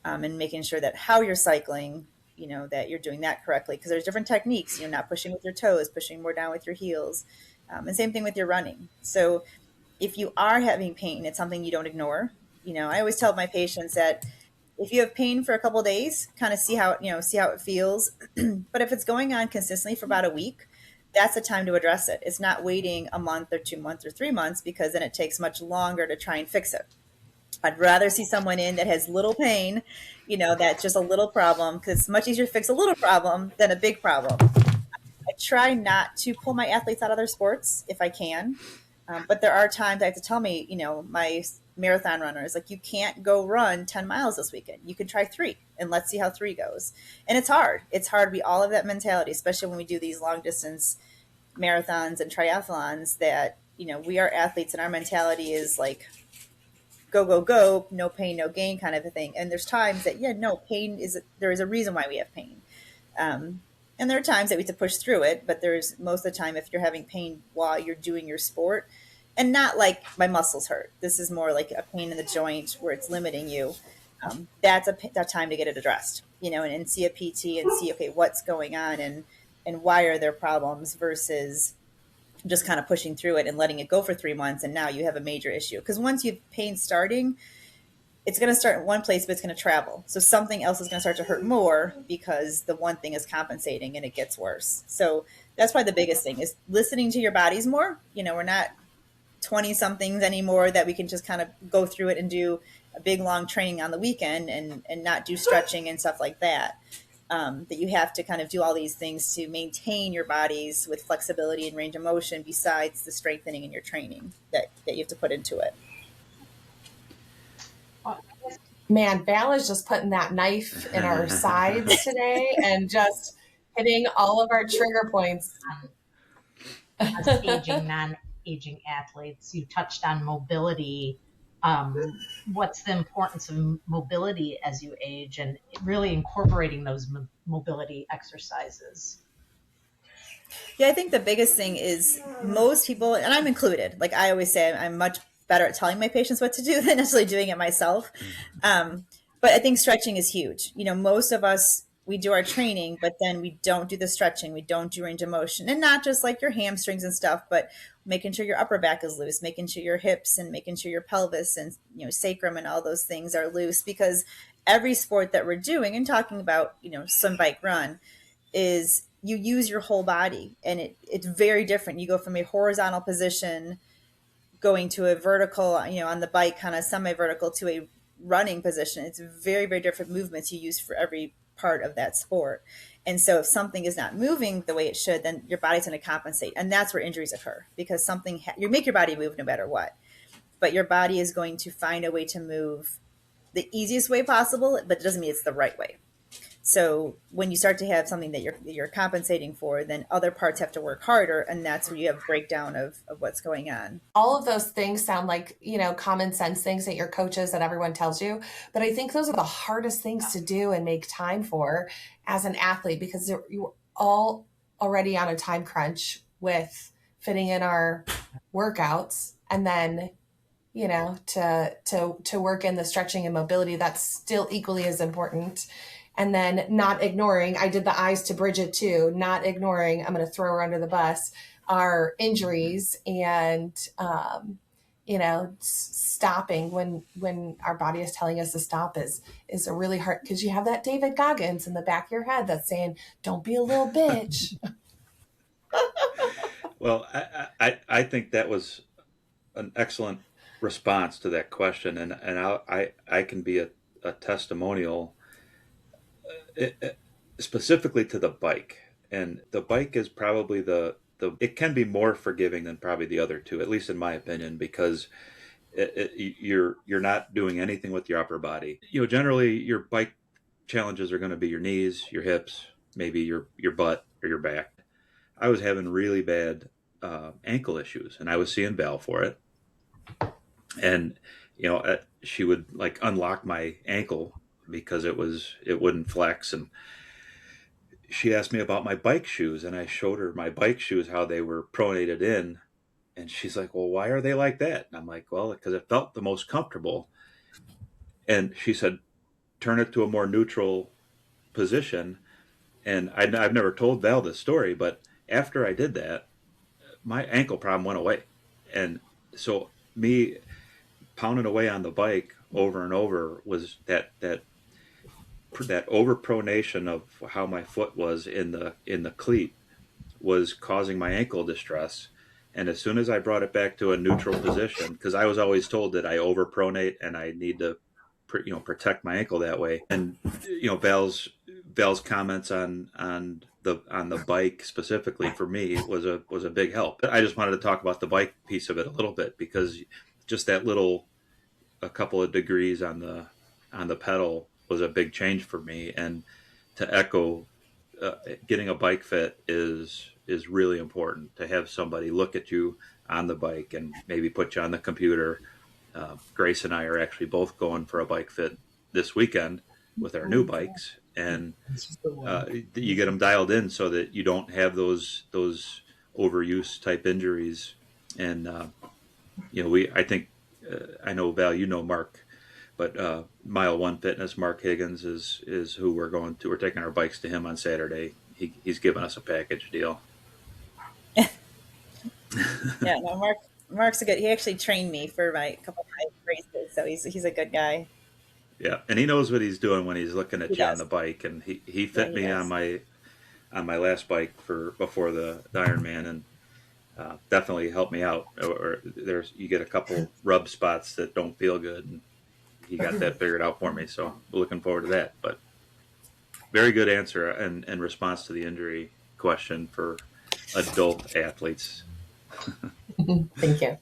And making sure that how you're cycling, that you're doing that correctly. Because there's different techniques, you're not pushing with your toes, pushing more down with your heels. And same thing with your running. So if you are having pain, it's something you don't ignore. I always tell my patients that if you have pain for a couple of days, kind of see how it feels. But if it's going on consistently for about a week, that's the time to address it. It's not waiting a month or 2 months or 3 months, because then it takes much longer to try and fix it. I'd rather see someone in that has little pain, that's just a little problem, because it's much easier to fix a little problem than a big problem. I try not to pull my athletes out of their sports if I can. But there are times I have to tell my marathon runners, like, you can't go run 10 miles this weekend. You can try 3 and let's see how 3 goes. And it's hard. We all have that mentality, especially when we do these long distance marathons and triathlons, that, we are athletes and our mentality is like, go, go, go, no pain, no gain kind of a thing. And there's times that, there is a reason why we have pain. And there are times that we have to push through it, but there's most of the time, if you're having pain while you're doing your sport, and not like my muscles hurt, this is more like a pain in the joint where it's limiting you. That's a time to get it addressed, and see a PT and see, okay, what's going on and why are there problems versus, just kind of pushing through it and letting it go for 3 months. And now you have a major issue. Because once you have pain starting, it's going to start in one place, but it's going to travel. So something else is going to start to hurt more because the one thing is compensating and it gets worse. So that's probably the biggest thing is listening to your bodies more. You know, we're not 20 somethings anymore that we can just kind of go through it and do a big long training on the weekend and not do stretching and stuff like that. That you have to kind of do all these things to maintain your bodies with flexibility and range of motion besides the strengthening in your training that you have to put into it. Man, Val is just putting that knife in our sides today and just hitting all of our trigger points. As aging, non-aging athletes, you touched on mobility. What's the importance of mobility as you age and really incorporating those mobility exercises? Yeah, I think the biggest thing is most people, and I'm included, like I always say, I'm much better at telling my patients what to do than necessarily doing it myself. But I think stretching is huge. You know, most of us, we do our training, but then we don't do the stretching. We don't do range of motion, and not just like your hamstrings and stuff, but making sure your upper back is loose, making sure your hips and making sure your pelvis and, you know, sacrum and all those things are loose, because every sport that we're doing and talking about, you know, swim, bike, run, is you use your whole body, and it's very different. You go from a horizontal position going to a vertical, you know, on the bike, kind of semi-vertical, to a running position. It's very, very different movements you use for every part of that sport. And so if something is not moving the way it should, then your body's going to compensate. And that's where injuries occur, because something, you make your body move no matter what, but your body is going to find a way to move the easiest way possible, but it doesn't mean it's the right way. So when you start to have something that you're compensating for, then other parts have to work harder. And that's where you have breakdown of what's going on. All of those things sound like, you know, common sense things that your coaches and everyone tells you. But I think those are the hardest things to do and make time for as an athlete, because you're all already on a time crunch with fitting in our workouts. And then, you know, to work in the stretching and mobility, that's still equally as important. And then not ignoring, I did the eyes to Bridget too, not ignoring, I'm going to throw her under the bus, our injuries and, you know, stopping when our body is telling us to stop is a really hard, because you have that David Goggins in the back of your head that's saying, don't be a little bitch. Well, I think that was an excellent response to that question. And I can be a testimonial specifically to the bike. And the bike is probably it can be more forgiving than probably the other two, at least in my opinion, because you're not doing anything with your upper body. You know, generally your bike challenges are going to be your knees, your hips, maybe your butt or your back. I was having really bad ankle issues, and I was seeing Val for it. And, you know, she would like unlock my ankle because it wouldn't flex. And she asked me about my bike shoes, and I showed her my bike shoes, how they were pronated in. And she's like, well, why are they like that? And I'm like, well, because it felt the most comfortable. And she said, turn it to a more neutral position. And I've never told Val this story, but after I did that, my ankle problem went away. And so me pounding away on the bike over and over was that overpronation of how my foot was in the cleat was causing my ankle distress. And as soon as I brought it back to a neutral position, because I was always told that I overpronate and I need to, protect my ankle that way. And Val's comments on the bike specifically for me was a big help. I just wanted to talk about the bike piece of it a little bit, because just that a couple of degrees on the pedal was a big change for me. And to echo, getting a bike fit is really important. To have somebody look at you on the bike and maybe put you on the computer. Grace and I are actually both going for a bike fit this weekend with our new bikes, and you get them dialed in so that you don't have those overuse type injuries. And I know Val, Mark, but Mile One Fitness, Mark Higgins is who we're going to. We're taking our bikes to him on Saturday. He's given us a package deal. Yeah, no, Mark's a good. He actually trained me for my couple of my races, so he's a good guy. Yeah, and he knows what he's doing when he's looking He at you on does. the bike, and he Yeah, fit he me does. on my last bike for before the Ironman, and definitely helped me out. Or there's you get a couple rub spots that don't feel good, and he got that figured out for me. So looking forward to that. But very good answer and response to the injury question for adult athletes. Thank you.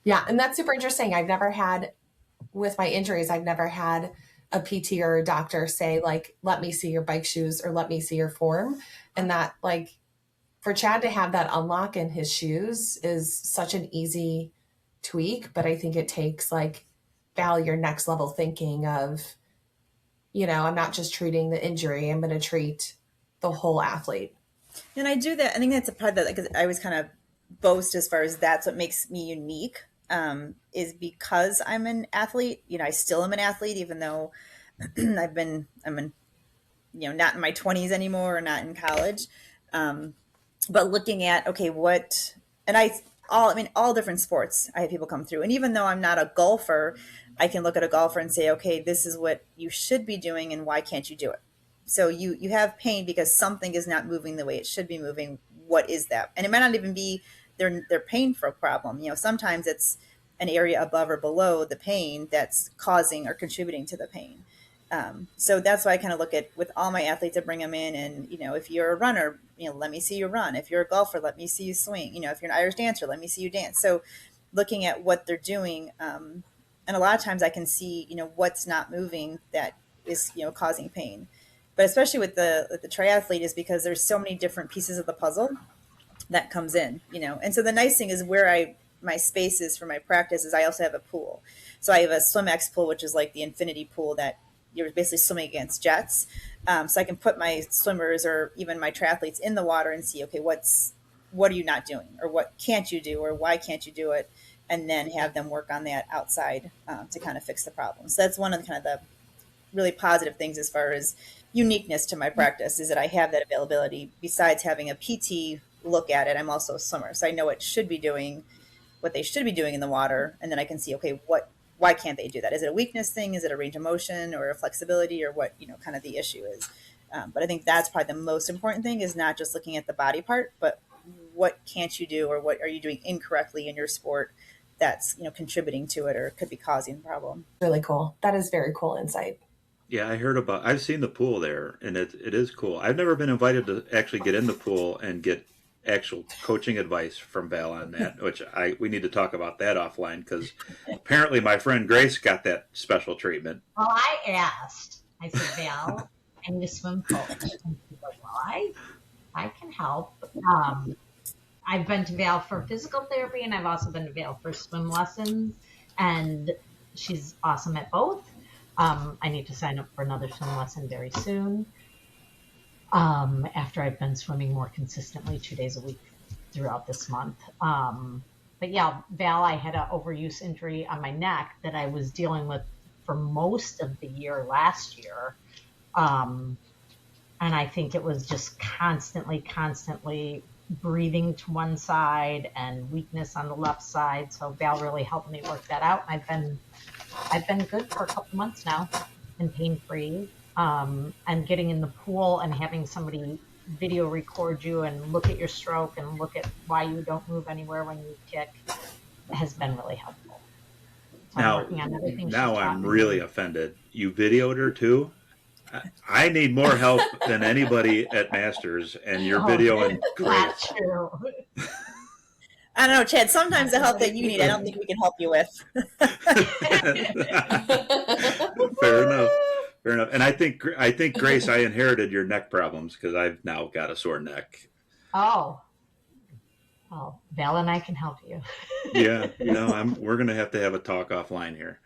Yeah, and that's super interesting. I've never had, with my injuries, I've never had a PT or a doctor say, like, let me see your bike shoes or let me see your form. And that, like, for Chad to have that unlock in his shoes is such an easy tweak. But I think it takes, like, Val, your next level thinking of, I'm not just treating the injury, I'm going to treat the whole athlete. And I do that. I think that's a part that, because I always kind of boast as far as that's what makes me unique, is because I'm an athlete. I still am an athlete, even though I'm in, not in my 20s anymore or not in college. But looking at, okay, and all different sports, I have people come through. And even though I'm not a golfer, I can look at a golfer and say, okay, this is what you should be doing and why can't you do it? So you have pain because something is not moving the way it should be moving. What is that? And it might not even be their pain for a problem. Sometimes it's an area above or below the pain that's causing or contributing to the pain. So that's why I kind of look at with all my athletes, I bring them in, and if you're a runner, let me see you run. If you're a golfer, let me see you swing. If you're an Irish dancer, let me see you dance. So looking at what they're doing, and a lot of times I can see what's not moving that is causing pain. But especially with the triathlete, is because there's so many different pieces of the puzzle that comes in. And so the nice thing is where my space is for my practice is I also have a pool. So I have a SwimX pool, which is like the infinity pool that you're basically swimming against jets. So I can put my swimmers or even my triathletes in the water and see, okay, what are you not doing, or what can't you do, or why can't you do it, and then have them work on that outside to kind of fix the problem. So that's one of the kind of the really positive things as far as uniqueness to my practice, is that I have that availability. Besides having a PT look at it, I'm also a swimmer, so I know what they should be doing in the water, and then I can see, okay, why can't they do that? Is it a weakness thing? Is it a range of motion or a flexibility, or what kind of the issue is? But I think that's probably the most important thing, is not just looking at the body part, but what can't you do, or what are you doing incorrectly in your sport that's contributing to it or could be causing the problem. Really cool. That is very cool insight. Yeah, I've seen the pool there, and it is cool. I've never been invited to actually get in the pool and get actual coaching advice from Val on that, which we need to talk about that offline, because apparently my friend Grace got that special treatment. Well, I asked. I said, Val, I need a swim coach. And she's like, well, I can help. I've been to Val for physical therapy, and I've also been to Val for swim lessons, and she's awesome at both. I need to sign up for another swim lesson very soon, after I've been swimming more consistently 2 days a week throughout this month. But yeah, Val, I had an overuse injury on my neck that I was dealing with for most of the year last year. And I think it was just constantly breathing to one side and weakness on the left side. So Val really helped me work that out. I've been good for a couple months now and pain-free. And getting in the pool and having somebody video record you and look at your stroke and look at why you don't move anywhere when you kick has been really helpful. So now I'm really offended. You videoed her too? I need more help than anybody at Masters, and you're videoing Grace. Not true. I don't know, Chad, sometimes the help that you need, I don't think we can help you with. Fair enough. And I think Grace, I inherited your neck problems, because I've now got a sore neck. Oh, Val and I can help you. Yeah, we're gonna have to have a talk offline here.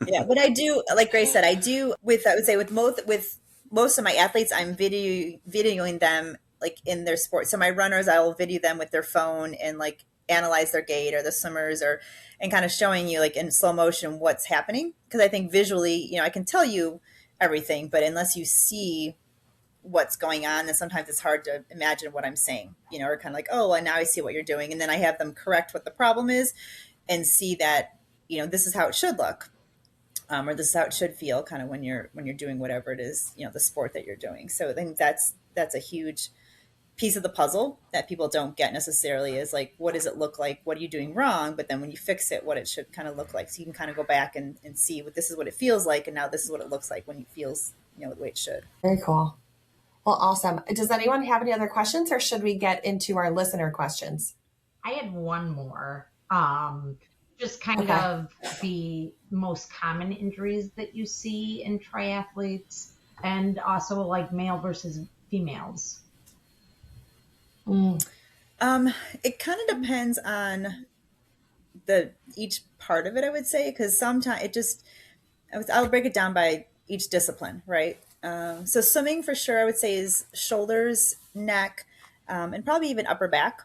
Yeah, but I do, like Grace said, I would say with most of my athletes, I'm videoing them like in their sport. So my runners, I will video them with their phone and like analyze their gait, or the swimmers, and kind of showing you like in slow motion what's happening. Because I think visually, I can tell you everything, but unless you see what's going on. And sometimes it's hard to imagine what I'm saying, or kind of like, oh, well, now I see what you're doing. And then I have them correct what the problem is and see that, this is how it should look. Or this is how it should feel kind of when you're doing whatever it is, the sport that you're doing. So I think that's a huge piece of the puzzle that people don't get necessarily, is like, what does it look like? What are you doing wrong? But then when you fix it, what it should kind of look like. So you can kind of go back and see what this is what it feels like. And now this is what it looks like when it feels, the way it should. Very cool. Well, awesome. Does anyone have any other questions, or should we get into our listener questions? I had one more. Just kind of the most common injuries that you see in triathletes, and also like male versus females. It kind of depends on each part of it, I would say, because sometimes I'll break it down by each discipline, right? So swimming for sure, I would say, is shoulders, neck, and probably even upper back,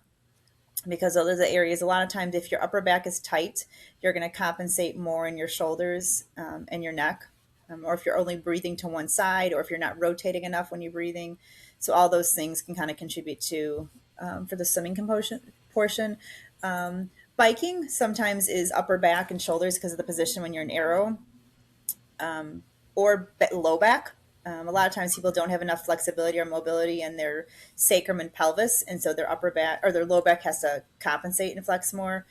because those are the areas. A lot of times, if your upper back is tight, you're going to compensate more in your shoulders and your neck, or if you're only breathing to one side, or if you're not rotating enough when you're breathing. So all those things can kind of contribute to for the swimming portion. Biking sometimes is upper back and shoulders because of the position when you're in aero, or low back. A lot of times people don't have enough flexibility or mobility in their sacrum and pelvis, and so their upper back or their low back has to compensate and flex more.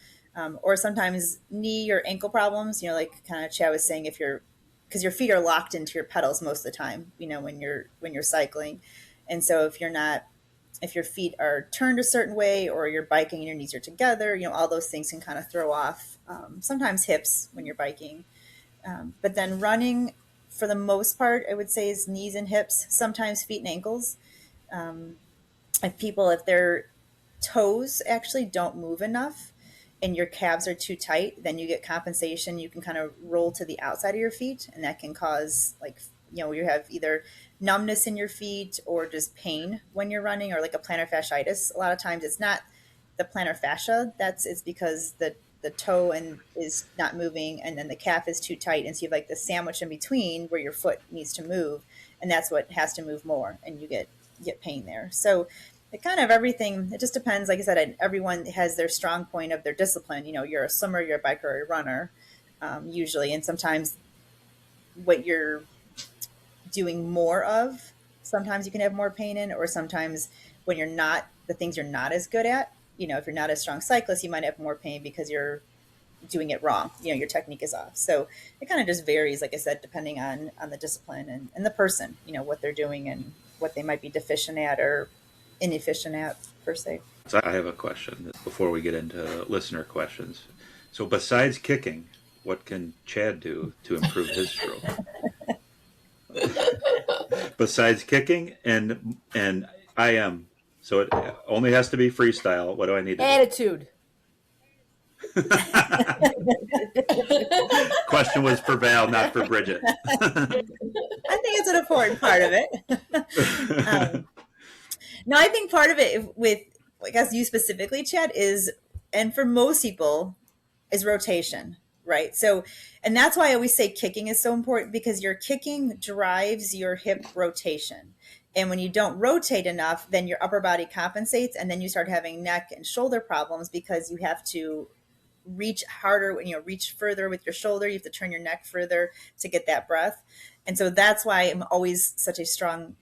Or sometimes knee or ankle problems, like kind of Chad was saying, because your feet are locked into your pedals most of the time, when you're cycling. And so if your feet are turned a certain way, or you're biking and your knees are together, all those things can kind of throw off sometimes hips when you're biking. But then running, for the most part, I would say, is knees and hips, sometimes feet and ankles. If their toes actually don't move enough and your calves are too tight, then you get compensation. You can kind of roll to the outside of your feet, and that can cause you have either numbness in your feet or just pain when you're running, or like a plantar fasciitis. A lot of times it's not the plantar fascia, it's because the toe is not moving, and then the calf is too tight, and so you have like the sandwich in between where your foot needs to move, and that's what has to move more, and you get pain there. So it kind of everything, it just depends. Like I said, everyone has their strong point of their discipline. You're a swimmer, you're a biker, or a runner, usually, and sometimes what you're doing more of, sometimes you can have more pain in, or sometimes when you're not, the things you're not as good at, if you're not a strong cyclist, you might have more pain because you're doing it wrong. Your technique is off. So it kind of just varies, like I said, depending on the discipline and the person, what they're doing and what they might be deficient at or inefficient at, per se. So I have a question before we get into listener questions. So besides kicking, what can Chad do to improve his stroke? Besides kicking and IM. So it only has to be freestyle. What do I need to Attitude. do? Question was for Val, not for Bridget. I think it's an important part of it. No, I think part of it with, I guess you specifically, Chad, is, and for most people, is rotation, right? So, and that's why I always say kicking is so important, because your kicking drives your hip rotation. And when you don't rotate enough, then your upper body compensates, and then you start having neck and shoulder problems because you have to reach harder, reach further with your shoulder. You have to turn your neck further to get that breath. And so that's why I'm always such a strong,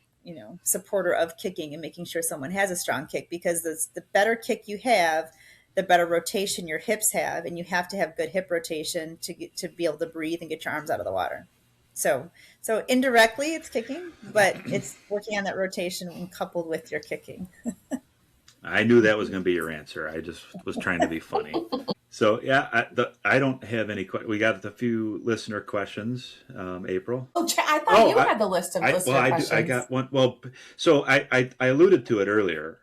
supporter of kicking and making sure someone has a strong kick, because the better kick you have, the better rotation your hips have, and you have to have good hip rotation to be able to breathe and get your arms out of the water. So indirectly it's kicking, but it's working on that rotation coupled with your kicking. I knew that was going to be your answer. I just was trying to be funny. So yeah, I don't have any. We got a few listener questions. April. Oh, I thought you had the list of listener questions. I got one. Well, so I alluded to it earlier.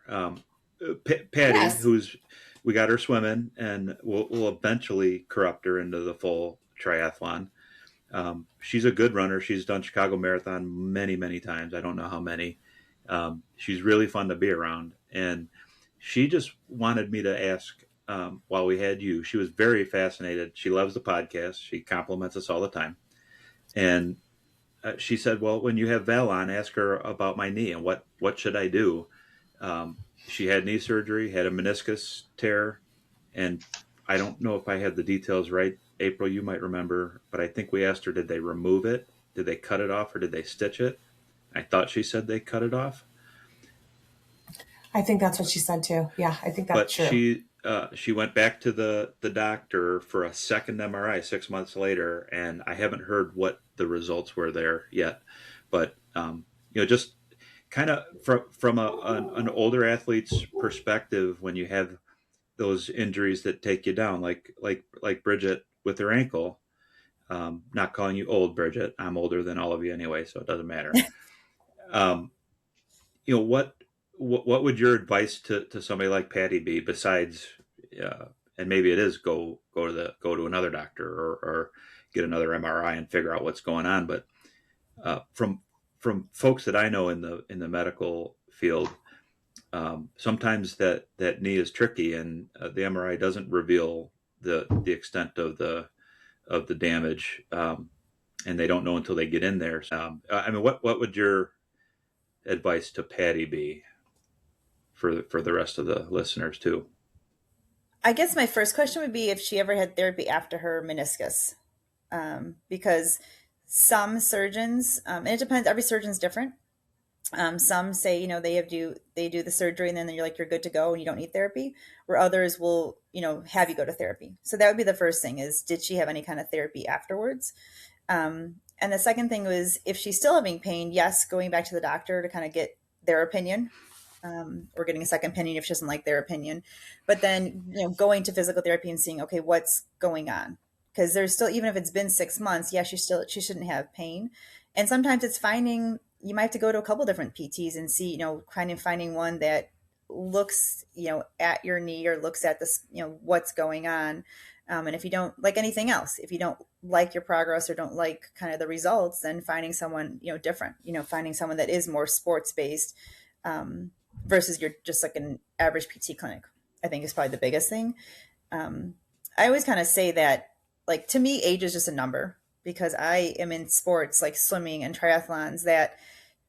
Patty, Yes. we got her swimming, and we'll eventually corrupt her into the full triathlon. She's a good runner. She's done Chicago Marathon many, many times. I don't know how many. She's really fun to be around. And she just wanted me to ask, while we had you, she was very fascinated. She loves the podcast. She compliments us all the time. And she said, well, when you have Val on, ask her about my knee and what should I do. She had knee surgery, had a meniscus tear, and I don't know if I had the details right. April, you might remember, but I think we asked her, did they remove it? Did they cut it off or did they stitch it? I thought she said they cut it off. I think that's what she said too. Yeah, I think But that's true. she went back to the doctor for a second MRI 6 months later, and I haven't heard what the results were there yet. But just kind of from an older athlete's perspective, when you have those injuries that take you down, like Bridget with her ankle. Not calling you old, Bridget. I'm older than all of you anyway, so it doesn't matter. Um, what would your advice to somebody like Patty be besides, and maybe it is go to another doctor or get another MRI and figure out what's going on. But from folks that I know in the medical field, sometimes that knee is tricky, and the MRI doesn't reveal the extent of the damage, and they don't know until they get in there. I mean, what would your advice to Patty be for the rest of the listeners too? I guess my first question would be if she ever had therapy after her meniscus, because some surgeons, and it depends, every surgeon's different. Some say, they do the surgery and then you're good to go and you don't need therapy, where others will, have you go to therapy. So that would be the first thing is, did she have any kind of therapy afterwards? And the second thing was, if she's still having pain, yes, going back to the doctor to kind of get their opinion, or getting a second opinion if she doesn't like their opinion. But then, going to physical therapy and seeing, okay, what's going on? Because there's still, even if it's been 6 months, yeah, she shouldn't have pain. And sometimes it's you might have to go to a couple different PTs and see, kind of finding one that looks, at your knee or looks at this, what's going on. And if you don't like anything else, if you don't like your progress or don't like kind of the results, then finding someone, different, finding someone that is more sports based, versus you're just like an average PT clinic, I think is probably the biggest thing. I always kind of say that, like, to me, age is just a number, because I am in sports like swimming and triathlons that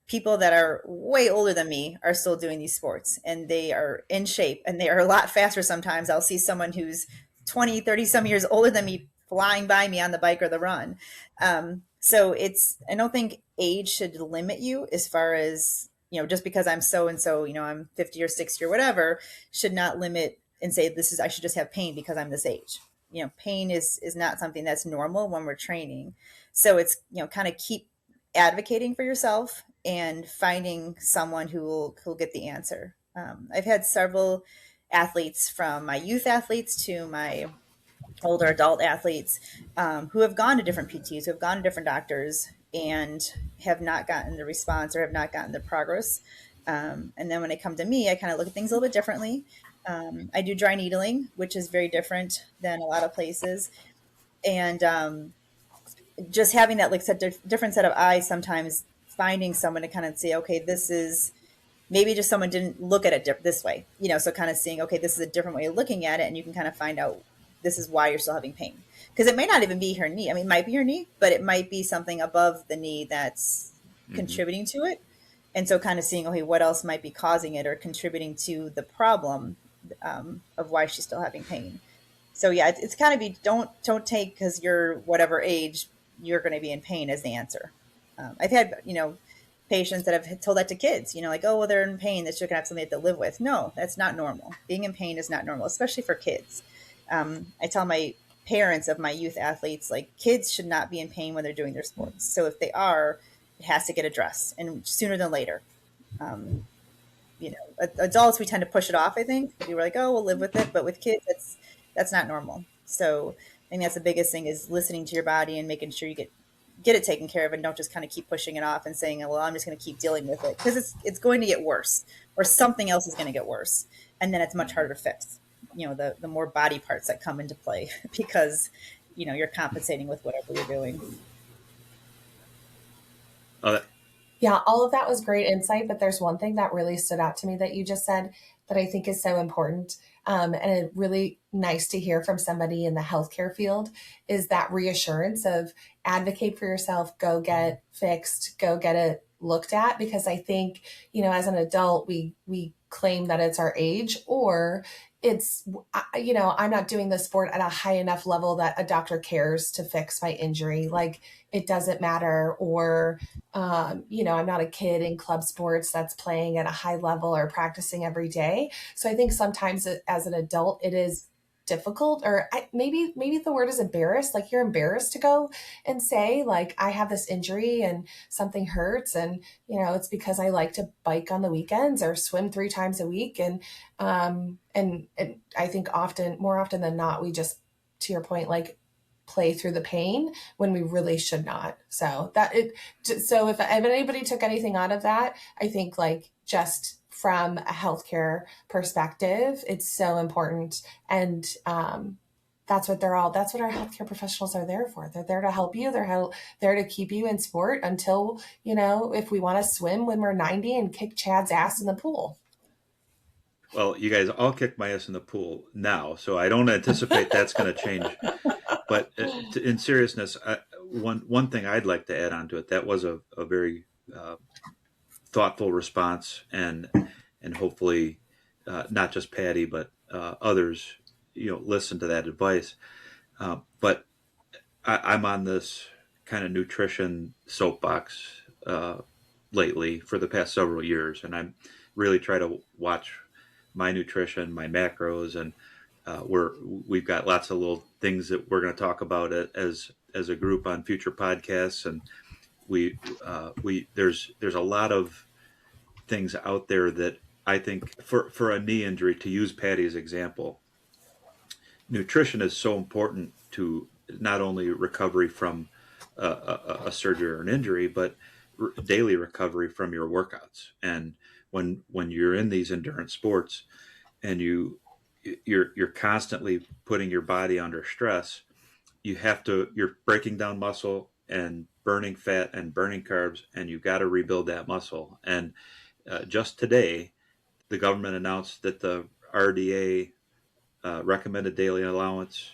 people that are way older than me are still doing these sports and they are in shape and they are a lot faster. Sometimes I'll see someone who's 20, 30 some years older than me flying by me on the bike or the run. So I don't think age should limit you as far as, just because I'm so-and-so, I'm 50 or 60 or whatever, should not limit and say, I should just have pain because I'm this age. Pain is not something that's normal when we're training. So it's, kind of keep advocating for yourself and finding someone who will get the answer. I've had several athletes, from my youth athletes to my older adult athletes, who have gone to different PTs, who have gone to different doctors and have not gotten the response or have not gotten the progress. And then when they come to me, I kind of look at things a little bit differently. I do dry needling, which is very different than a lot of places. And just having that different set of eyes, sometimes finding someone to kind of say, okay, this is maybe just someone didn't look at it this way, so kind of seeing, okay, this is a different way of looking at it. And you can kind of find out this is why you're still having pain. Because it may not even be her knee. I mean, it might be her knee, but it might be something above the knee that's contributing to it. And so kind of seeing, okay, what else might be causing it or contributing to the problem, of why she's still having pain. So yeah, it's kind of don't take because you're whatever age you're going to be in pain as the answer. I've had, patients that have told that to kids, like, oh, well, they're in pain, that you're going to have something to live with. No, that's not normal. Being in pain is not normal, especially for kids. I tell my parents of my youth athletes, like, kids should not be in pain when they're doing their sports. So if they are, it has to get addressed, and sooner than later. Adults, we tend to push it off, I think. We were like, oh, we'll live with it. But with kids, that's not normal. So I think that's the biggest thing, is listening to your body and making sure you get it taken care of, and don't just kind of keep pushing it off and saying, well, I'm just going to keep dealing with it, because it's going to get worse, or something else is going to get worse. And then it's much harder to fix, the more body parts that come into play, because, you're compensating with whatever you're doing. Yeah, all of that was great insight, but there's one thing that really stood out to me that you just said that I think is so important. And it really nice to hear from somebody in the healthcare field is that reassurance of advocate for yourself, go get fixed, go get it looked at. Because I think, as an adult, we claim that it's our age, or it's, I'm not doing the sport at a high enough level that a doctor cares to fix my injury. Like it doesn't matter. Or, I'm not a kid in club sports that's playing at a high level or practicing every day. So I think sometimes as an adult, it is difficult, or maybe the word is embarrassed. Like you're embarrassed to go and say, like, I have this injury and something hurts, and it's because I like to bike on the weekends or swim 3 times a week. And I think more often than not, we just, to your point, like play through the pain when we really should not. So if anybody took anything out of that, I think like just from a healthcare perspective, it's so important. And that's what our healthcare professionals are there for. They're there to help you. They're there to keep you in sport until, if we want to swim when we're 90 and kick Chad's ass in the pool. Well, you guys all kick my ass in the pool now, so I don't anticipate that's going to change. But in seriousness, one thing I'd like to add on to it, that was a very thoughtful response, and hopefully not just Patty, but others, listen to that advice. But I'm on this kind of nutrition soapbox lately for the past several years, and I'm really try to watch my nutrition, my macros, and we've got lots of little things that we're going to talk about it as a group on future podcasts, and there's a lot of things out there that I think for a knee injury, to use Patty's example, nutrition is so important to not only recovery from a surgery or an injury, but daily recovery from your workouts. And when you're in these endurance sports and you're constantly putting your body under stress, you're breaking down muscle and burning fat and burning carbs, and you've got to rebuild that muscle. And just today, the government announced that the RDA recommended daily allowance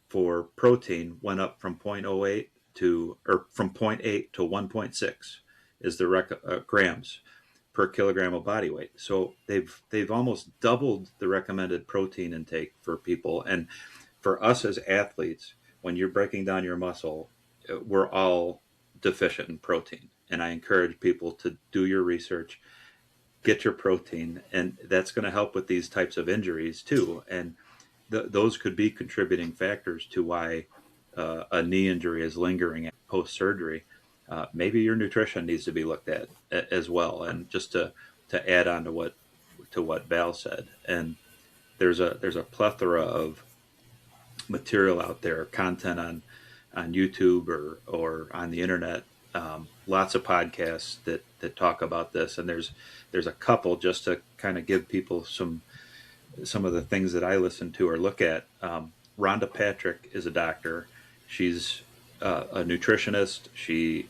for protein went up from 0.08 from 0.8 to 1.6 is the grams per kilogram of body weight. So they've almost doubled the recommended protein intake for people. And for us as athletes, when you're breaking down your muscle, we're all deficient in protein. And I encourage people to do your research, get your protein, and that's going to help with these types of injuries too. And those could be contributing factors to why a knee injury is lingering post-surgery. Maybe your nutrition needs to be looked at as well. And just to add on to what Val said, and there's a plethora of material out there, content on YouTube or on the internet, lots of podcasts that talk about this. And there's a couple, just to kind of give people some of the things that I listen to or look at. Rhonda Patrick is a doctor. She's a nutritionist. She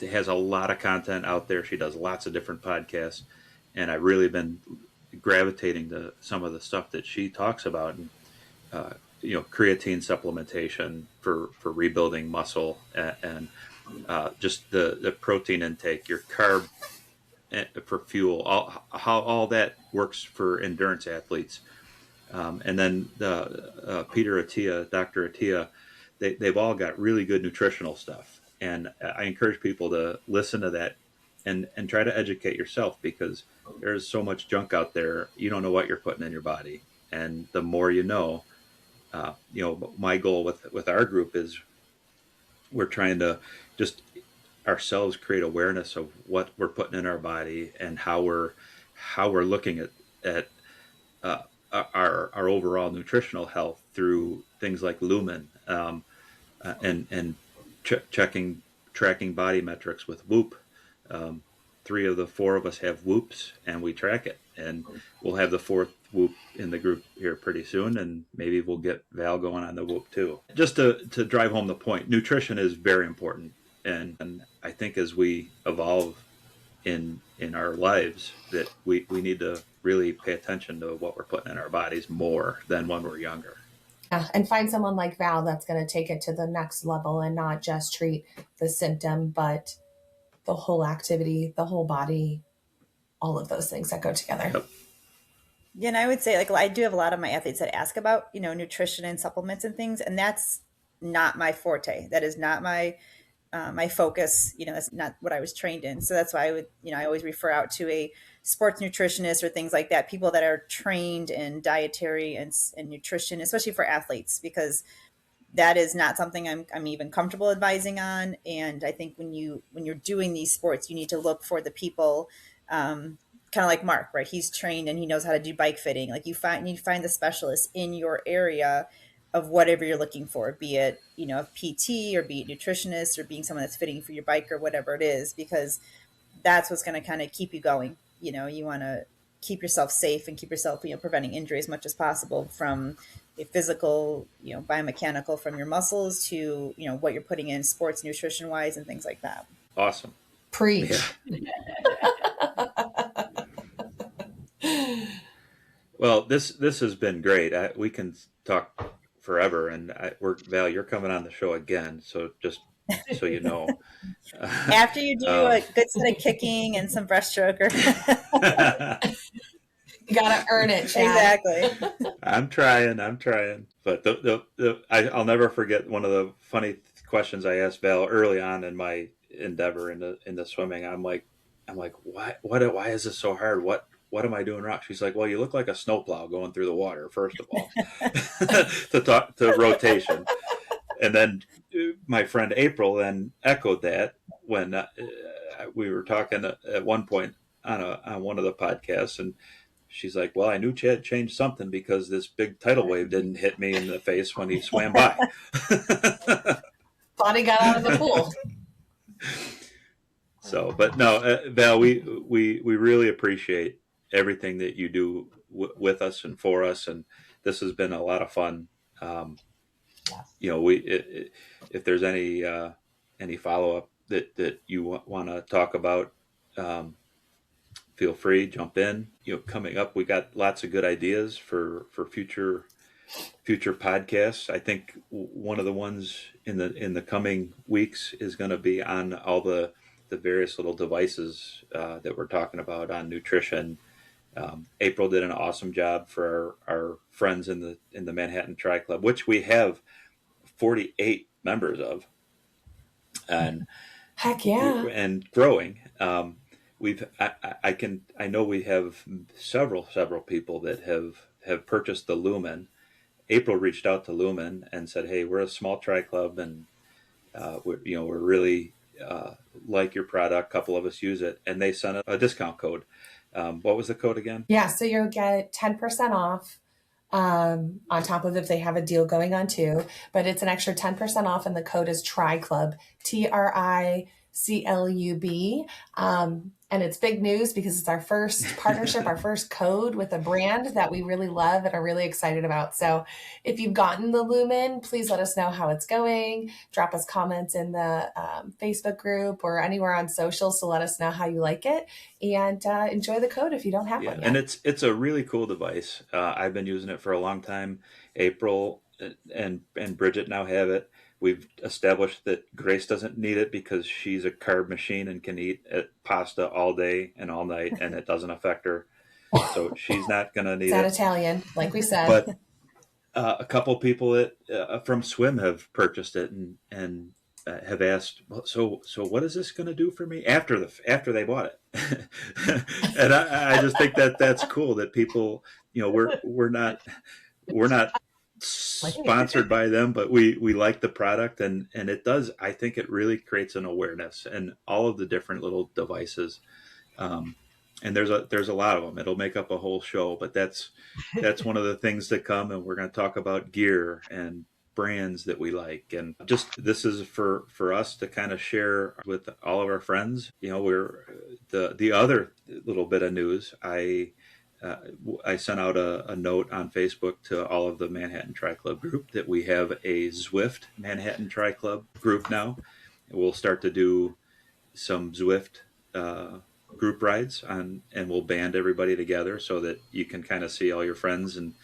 has a lot of content out there. She does lots of different podcasts, and I've really been gravitating to some of the stuff that she talks about. And creatine supplementation for rebuilding muscle, and just the protein intake, your carb for fuel, how all that works for endurance athletes. And then Dr. Attia, they've all got really good nutritional stuff. And I encourage people to listen to that and try to educate yourself, because there's so much junk out there. You don't know what you're putting in your body. And the more you know, my goal with our group is we're trying to just ourselves create awareness of what we're putting in our body and how we're looking at our overall nutritional health through things like Lumen, and tracking body metrics with Whoop. 3 of the 4 of us have Whoops, and we track it, and we'll have the 4th Whoop in the group here pretty soon, and maybe we'll get Val going on the Whoop too. Just to drive home the point, nutrition is very important, And I think as we evolve in our lives, that we need to really pay attention to what we're putting in our bodies more than when we're younger. Yeah, and find someone like Val that's going to take it to the next level and not just treat the symptom, but the whole activity, the whole body, all of those things that go together. Yep. Yeah, and I would say, like, I do have a lot of my athletes that ask about, nutrition and supplements and things, and that's not my forte. That is not my my focus. That's not what I was trained in. So that's why I would, I always refer out to a sports nutritionist or things like that, people that are trained in dietary and nutrition, especially for athletes, because that is not something I'm even comfortable advising on. And I think when you're doing these sports, you need to look for the people, kind of like Mark, right? He's trained and he knows how to do bike fitting. Like you need to find the specialist in your area of whatever you're looking for, be it, a PT or be it nutritionist or being someone that's fitting for your bike or whatever it is, because that's what's going to kind of keep you going. You want to keep yourself safe and keep yourself, preventing injury as much as possible, from a physical, biomechanical, from your muscles to, what you're putting in sports nutrition wise and things like that. Awesome. Preach. Yeah. Well, this has been great. We can talk forever, and Val, you're coming on the show again, so just so you know. After you do a good set of kicking and some breaststroke. You gotta earn it, Chad. Exactly. I'm trying. But I'll never forget one of the funny questions I asked Val early on in my endeavor in the swimming. I'm like, why is this so hard? What am I doing wrong? She's like, well, you look like a snowplow going through the water, first of all, to rotation. And then my friend April then echoed that when we were talking at one point on one of the podcasts, and she's like, well, I knew Chad changed something because this big tidal wave didn't hit me in the face when he swam by. Thought he got out of the pool. So, but no, Val, we really appreciate everything that you do with us and for us, and this has been a lot of fun. If there's any follow up that you want to talk about, feel free, jump in. Coming up, we got lots of good ideas for future podcasts. I think one of the ones in the coming weeks is going to be on all the various little devices that we're talking about on nutrition. April did an awesome job for our friends in the Manhattan Tri Club, which we have 48 members of, and heck yeah, and growing. I know we have several people that have purchased the Lumen. April reached out to Lumen and said, hey, we're a small tri club, and we're really like your product. A couple of us use it, and they sent a discount code. What was the code again? Yeah, so you'll get 10% off on top of if they have a deal going on too, but it's an extra 10% off, and the code is TRICLUB, TRICLUB. And it's big news because it's our first partnership, our first code with a brand that we really love and are really excited about. So if you've gotten the Lumen, please let us know how it's going. Drop us comments in the Facebook group or anywhere on social. So let us know how you like it, and enjoy the code if you don't have one yet. And it's a really cool device. I've been using it for a long time. April and Bridget now have it. We've established that Grace doesn't need it because she's a carb machine and can eat pasta all day and all night, and it doesn't affect her. So she's not going to need it. It's not Italian, like we said. But a couple people from Swim have purchased it and have asked, so what is this going to do for me after they bought it? And I just think that's cool that people, we're not sponsored by them, but we like the product, and it does. I think it really creates an awareness, and all of the different little devices, and there's a lot of them. It'll make up a whole show, but that's one of the things that come, and we're going to talk about gear and brands that we like, and just this is for us to kind of share with all of our friends. We're the other little bit of news. I sent out a note on Facebook to all of the Manhattan Tri Club group that we have a Zwift Manhattan Tri Club group now, we'll start to do some Zwift group rides and we'll band everybody together so that you can kind of see all your friends, and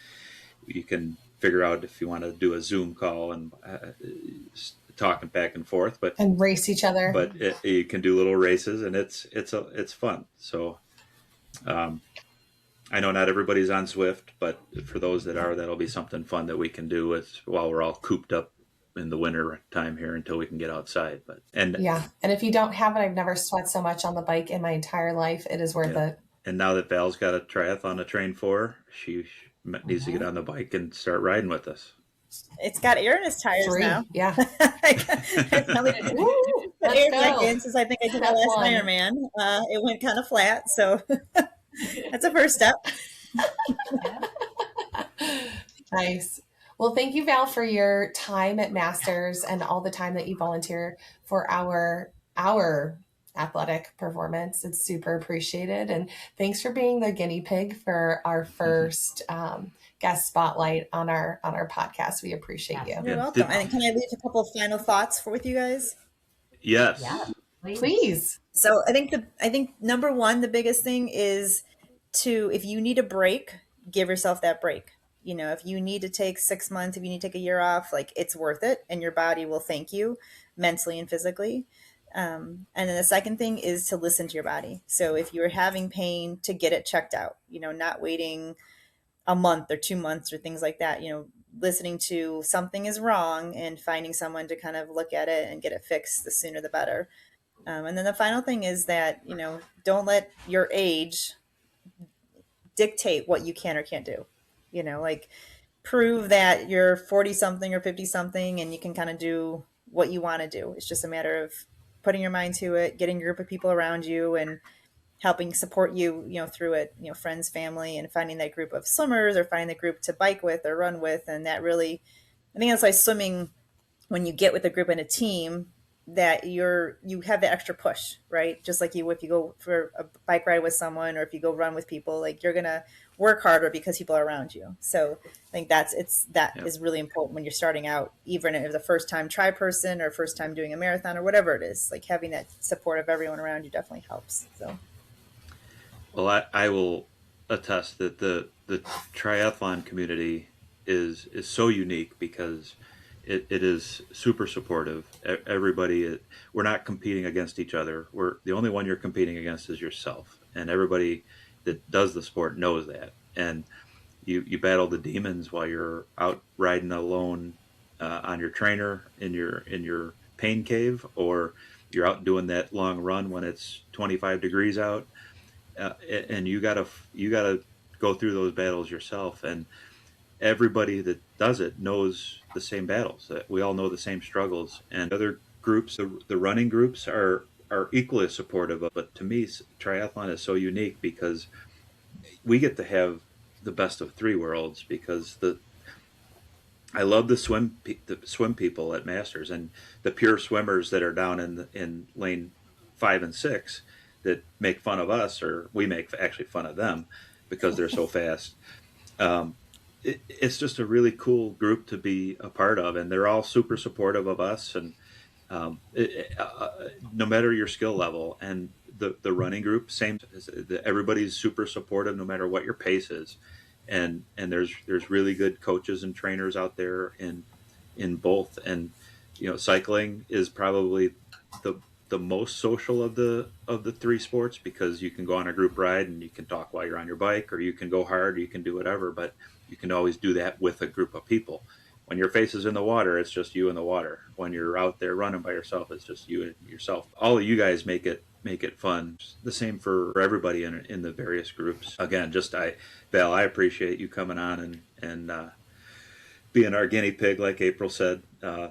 you can figure out if you want to do a Zoom call and talking back and forth, and race each other. But you can do little races, and it's fun. So I know not everybody's on Zwift, but for those that are, that'll be something fun that we can do while we're all cooped up in the winter time here until we can get outside. And if you don't have it, I've never sweat so much on the bike in my entire life. It is worth it. And now that Val's got a triathlon to train for, she needs to get on the bike and start riding with us. It's got air in its tires 3, now. Yeah. I've probably put air back in since I think I did my last Ironman. It went kind of flat, so that's a first step. Nice. Well, thank you, Val, for your time at Masters and all the time that you volunteer for our athletic performance. It's super appreciated. And thanks for being the guinea pig for our first guest spotlight on our podcast. We appreciate you. You're welcome. And can I leave a couple of final thoughts with you guys? Yes. Yeah, please. So I think number one, the biggest thing is if you need a break, give yourself that break. You know, if you need to take 6 months, if you need to take a year off, like, it's worth it, and your body will thank you mentally and physically. And then the second thing is to listen to your body. So if you're having pain, to get it checked out, you know, not waiting a month or 2 months or things like that, you know, listening to something is wrong and finding someone to kind of look at it and get it fixed, the sooner the better. And then the final thing is that, you know, don't let your age dictate what you can or can't do. You know, like, prove that you're 40 something or 50 something and you can kind of do what you want to do. It's just a matter of putting your mind to it, getting a group of people around you and helping support you, you know, through it, you know, friends, family, and finding that group of swimmers or finding the group to bike with or run with. And that really, I think that's why swimming, when you get with a group and a team, that you have the extra push, right? Just like if you go for a bike ride with someone, or if you go run with people, like, you're going to work harder because people are around you. So I think that is really important when you're starting out, even if the first time tri person or first time doing a marathon or whatever it is, like, having that support of everyone around you definitely helps. So, well, I will attest that the triathlon community is so unique because it is super supportive. Everybody, we're not competing against each other. The only one you're competing against is yourself, and everybody that does the sport knows that. And you battle the demons while you're out riding alone on your trainer in your pain cave, or you're out doing that long run when it's 25 degrees out, and you gotta go through those battles yourself. And everybody that does it knows the same battles. We all know the same struggles. And other groups, the running groups, are equally supportive. But to me, triathlon is so unique because we get to have the best of 3 worlds. Because I love the swim people at Masters, and the pure swimmers that are down in lane 5 and 6 that make fun of us, or we make actually fun of them because they're so fast. It's just a really cool group to be a part of, and they're all super supportive of us, and no matter your skill level. And the running group, same. Everybody's super supportive no matter what your pace is, and there's really good coaches and trainers out there in both. And you know, cycling is probably the most social of the 3 sports, because you can go on a group ride and you can talk while you're on your bike, or you can go hard, or you can do whatever, but you can always do that with a group of people. When your face is in the water, it's just you in the water. When you're out there running by yourself, it's just you and yourself. All of you guys make it fun. The same for everybody in the various groups. Again, Val, I appreciate you coming on and being our guinea pig, like April said.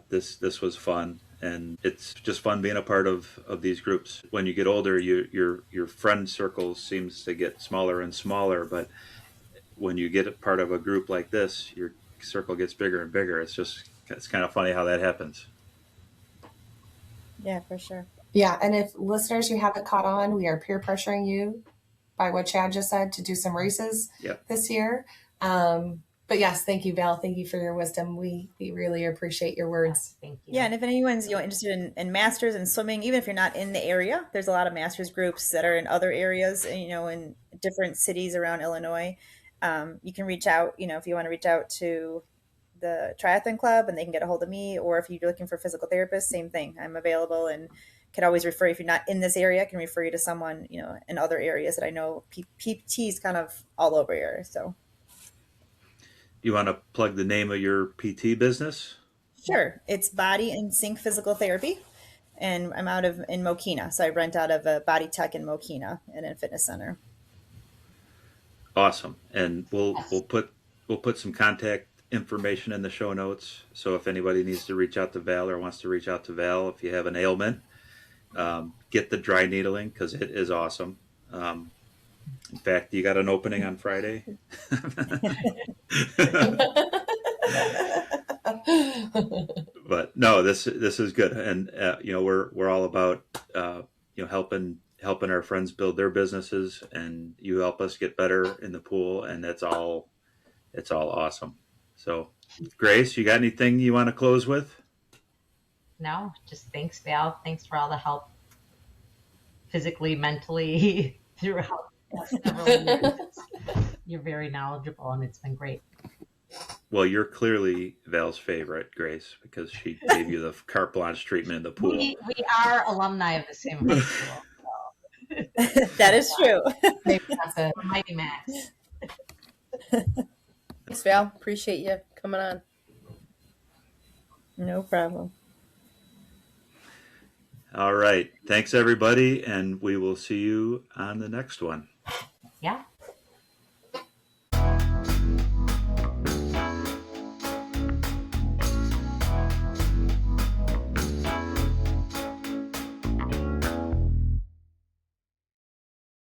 This was fun, and it's just fun being a part of these groups. When you get older, your friend circle seems to get smaller and smaller, but when you get a part of a group like this, your circle gets bigger and bigger. It's kind of funny how that happens. yeah, for sure. Yeah. And if listeners, you haven't caught on, we are peer pressuring you by what Chad just said to do some races this year. But But yes, thank you, Val. Thank you for your wisdom. We really appreciate your words. Thank you. Yeah, and if anyone's interested in masters and swimming, even if you're not in the area, there's a lot of masters groups that are in other areas, in different cities around Illinois. You can reach out, if you want to reach out to the triathlon club, and they can get a hold of me. Or if you're looking for a physical therapist, same thing. I'm available and can always refer. If you're not in this area, I can refer you to someone in other areas that I know. PT is kind of all over here, so. You want to plug the name of your PT business? Sure. It's Body and Sync Physical Therapy. And I'm in Mokina. So I rent out of a Body Tech in Mokina and a fitness center. Awesome. And we'll put some contact information in the show notes. So if anybody needs to reach out to Val or wants to reach out to Val, if you have an ailment, get the dry needling, because it is awesome. In fact, you got an opening on Friday. But no, this is good, and we're all about helping our friends build their businesses, and you help us get better in the pool, and it's all awesome. So, Grace, you got anything you want to close with? No, just thanks, Val. Thanks for all the help, physically, mentally, throughout several years. You're very knowledgeable, and it's been great. Well, you're clearly Val's favorite, Grace, because she gave you the carte blanche treatment in the pool. We are alumni of the same high school. So. That is true. Maybe that's it. Mighty Max. Thanks, Val. Appreciate you coming on. No problem. All right. Thanks, everybody, and we will see you on the next one. Yeah.